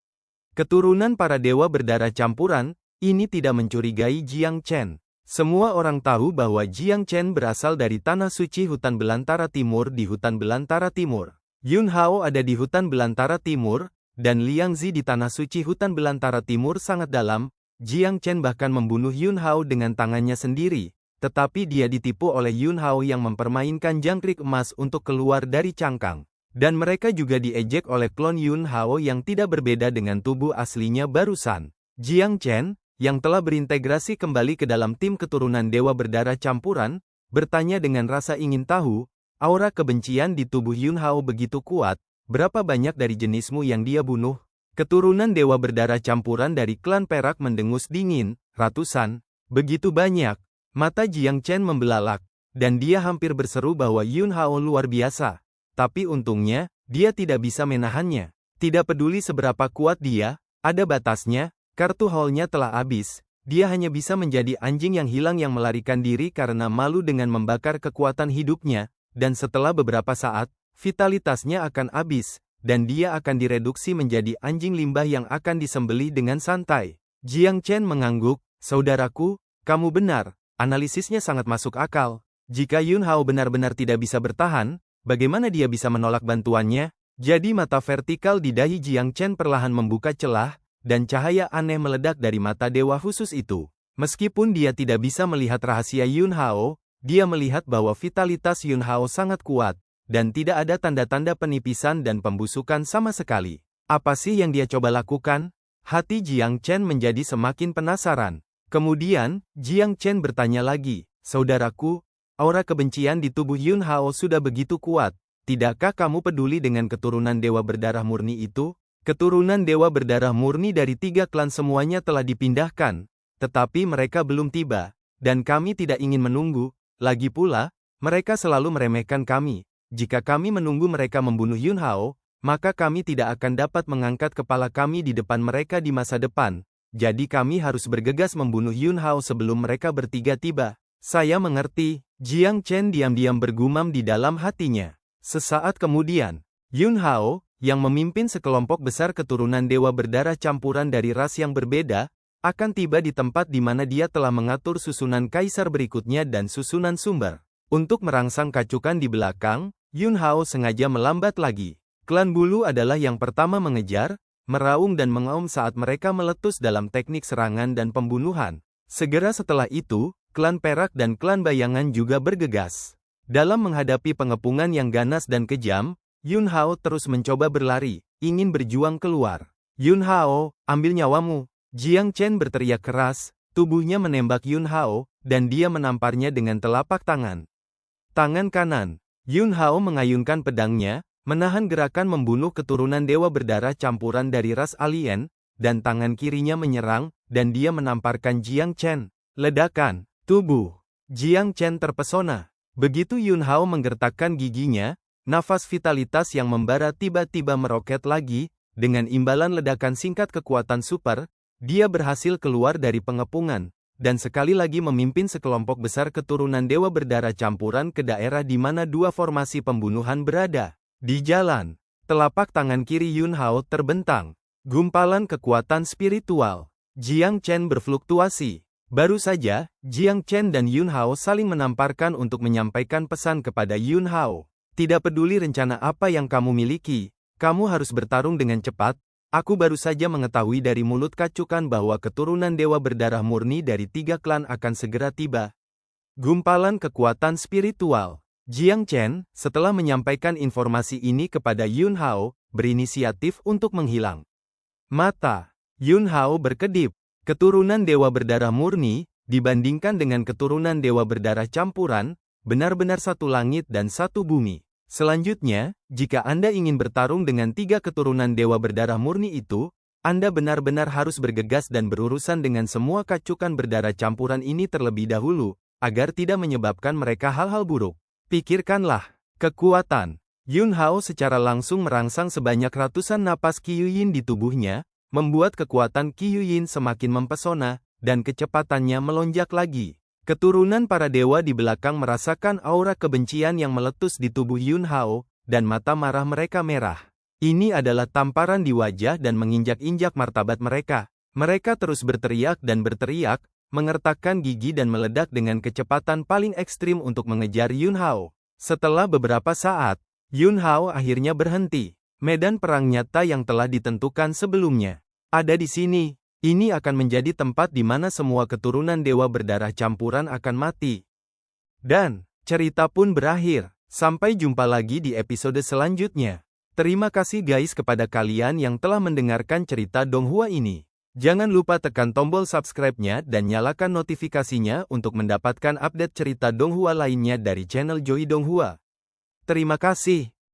Keturunan para dewa berdarah campuran, ini tidak mencurigai Jiang Chen. Semua orang tahu bahwa Jiang Chen berasal dari Tanah Suci Hutan Belantara Timur di Hutan Belantara Timur. Yun Hao ada di Hutan Belantara Timur, dan Liang Zi di Tanah Suci Hutan Belantara Timur sangat dalam. Jiang Chen bahkan membunuh Yun Hao dengan tangannya sendiri, tetapi dia ditipu oleh Yun Hao yang mempermainkan jangkrik emas untuk keluar dari cangkang. Dan mereka juga diejek oleh klon Yun Hao yang tidak berbeda dengan tubuh aslinya barusan. Jiang Chen, yang telah berintegrasi kembali ke dalam tim keturunan dewa berdarah campuran, bertanya dengan rasa ingin tahu, aura kebencian di tubuh Yun Hao begitu kuat, berapa banyak dari jenismu yang dia bunuh? Keturunan dewa berdarah campuran dari klan perak mendengus dingin, ratusan, begitu banyak. Mata Jiang Chen membelalak, dan dia hampir berseru bahwa Yun Hao luar biasa. Tapi untungnya, dia tidak bisa menahannya. Tidak peduli seberapa kuat dia, ada batasnya. Kartu haulnya telah habis, dia hanya bisa menjadi anjing yang hilang yang melarikan diri karena malu dengan membakar kekuatan hidupnya, dan setelah beberapa saat, vitalitasnya akan habis, dan dia akan direduksi menjadi anjing limbah yang akan disembelih dengan santai. Jiang Chen mengangguk, saudaraku, kamu benar, analisisnya sangat masuk akal. Jika Yun Hao benar-benar tidak bisa bertahan, bagaimana dia bisa menolak bantuannya? Jadi mata vertikal di dahi Jiang Chen perlahan membuka celah, dan cahaya aneh meledak dari mata dewa khusus itu. Meskipun dia tidak bisa melihat rahasia Yun Hao, dia melihat bahwa vitalitas Yun Hao sangat kuat, dan tidak ada tanda-tanda penipisan dan pembusukan sama sekali. Apa sih yang dia coba lakukan? Hati Jiang Chen menjadi semakin penasaran. Kemudian, Jiang Chen bertanya lagi, saudaraku, aura kebencian di tubuh Yun Hao sudah begitu kuat. Tidakkah kamu peduli dengan keturunan dewa berdarah murni itu? Keturunan dewa berdarah murni dari 3 klan semuanya telah dipindahkan, tetapi mereka belum tiba, dan kami tidak ingin menunggu. Lagi pula, mereka selalu meremehkan kami. Jika kami menunggu mereka membunuh Yun Hao, maka kami tidak akan dapat mengangkat kepala kami di depan mereka di masa depan. Jadi kami harus bergegas membunuh Yun Hao sebelum mereka bertiga tiba. Saya mengerti, Jiang Chen diam-diam bergumam di dalam hatinya. Sesaat kemudian, Yun Hao, yang memimpin sekelompok besar keturunan dewa berdarah campuran dari ras yang berbeda, akan tiba di tempat di mana dia telah mengatur susunan kaisar berikutnya dan susunan sumber. Untuk merangsang kacukan di belakang, Yun Hao sengaja melambat lagi. Klan bulu adalah yang pertama mengejar, meraung dan mengaum saat mereka meletus dalam teknik serangan dan pembunuhan. Segera setelah itu, klan Perak dan klan Bayangan juga bergegas. Dalam menghadapi pengepungan yang ganas dan kejam, Yun Hao terus mencoba berlari, ingin berjuang keluar. Yun Hao, ambil nyawamu! Jiang Chen berteriak keras, tubuhnya menembak Yun Hao, dan dia menamparnya dengan telapak tangan. Tangan kanan, Yun Hao mengayunkan pedangnya, menahan gerakan membunuh keturunan dewa berdarah campuran dari ras alien, dan tangan kirinya menyerang, dan dia menamparkan Jiang Chen. Ledakan, tubuh. Jiang Chen terpesona. Begitu Yun Hao menggertakkan giginya, nafas vitalitas yang membara tiba-tiba meroket lagi, dengan imbalan ledakan singkat kekuatan super, dia berhasil keluar dari pengepungan, dan sekali lagi memimpin sekelompok besar keturunan dewa berdarah campuran ke daerah di mana dua formasi pembunuhan berada. Di jalan, telapak tangan kiri Yun Hao terbentang. Gumpalan kekuatan spiritual. Jiang Chen berfluktuasi. Baru saja, Jiang Chen dan Yun Hao saling menamparkan untuk menyampaikan pesan kepada Yun Hao. Tidak peduli rencana apa yang kamu miliki, kamu harus bertarung dengan cepat. Aku baru saja mengetahui dari mulut kacukan bahwa keturunan dewa berdarah murni dari 3 klan akan segera tiba. Gumpalan kekuatan spiritual. Jiang Chen, setelah menyampaikan informasi ini kepada Yun Hao, berinisiatif untuk menghilang. Mata Yun Hao berkedip. Keturunan dewa berdarah murni, dibandingkan dengan keturunan dewa berdarah campuran, benar-benar satu langit dan satu bumi. Selanjutnya, jika Anda ingin bertarung dengan 3 keturunan dewa berdarah murni itu, Anda benar-benar harus bergegas dan berurusan dengan semua kacukan berdarah campuran ini terlebih dahulu, agar tidak menyebabkan mereka hal-hal buruk. Pikirkanlah, kekuatan. Yun Hao secara langsung merangsang sebanyak ratusan napas Qiyuyin di tubuhnya, membuat kekuatan Qiyuyin semakin mempesona, dan kecepatannya melonjak lagi. Keturunan para dewa di belakang merasakan aura kebencian yang meletus di tubuh Yun Hao, dan mata marah mereka merah. Ini adalah tamparan di wajah dan menginjak-injak martabat mereka. Mereka terus berteriak dan berteriak, mengertakkan gigi dan meledak dengan kecepatan paling ekstrim untuk mengejar Yun Hao. Setelah beberapa saat, Yun Hao akhirnya berhenti. Medan perang nyata yang telah ditentukan sebelumnya ada di sini. Ini akan menjadi tempat di mana semua keturunan dewa berdarah campuran akan mati. Dan, cerita pun berakhir. Sampai jumpa lagi di episode selanjutnya. Terima kasih guys kepada kalian yang telah mendengarkan cerita Donghua ini. Jangan lupa tekan tombol subscribe-nya dan nyalakan notifikasinya untuk mendapatkan update cerita Donghua lainnya dari channel Joy Donghua. Terima kasih.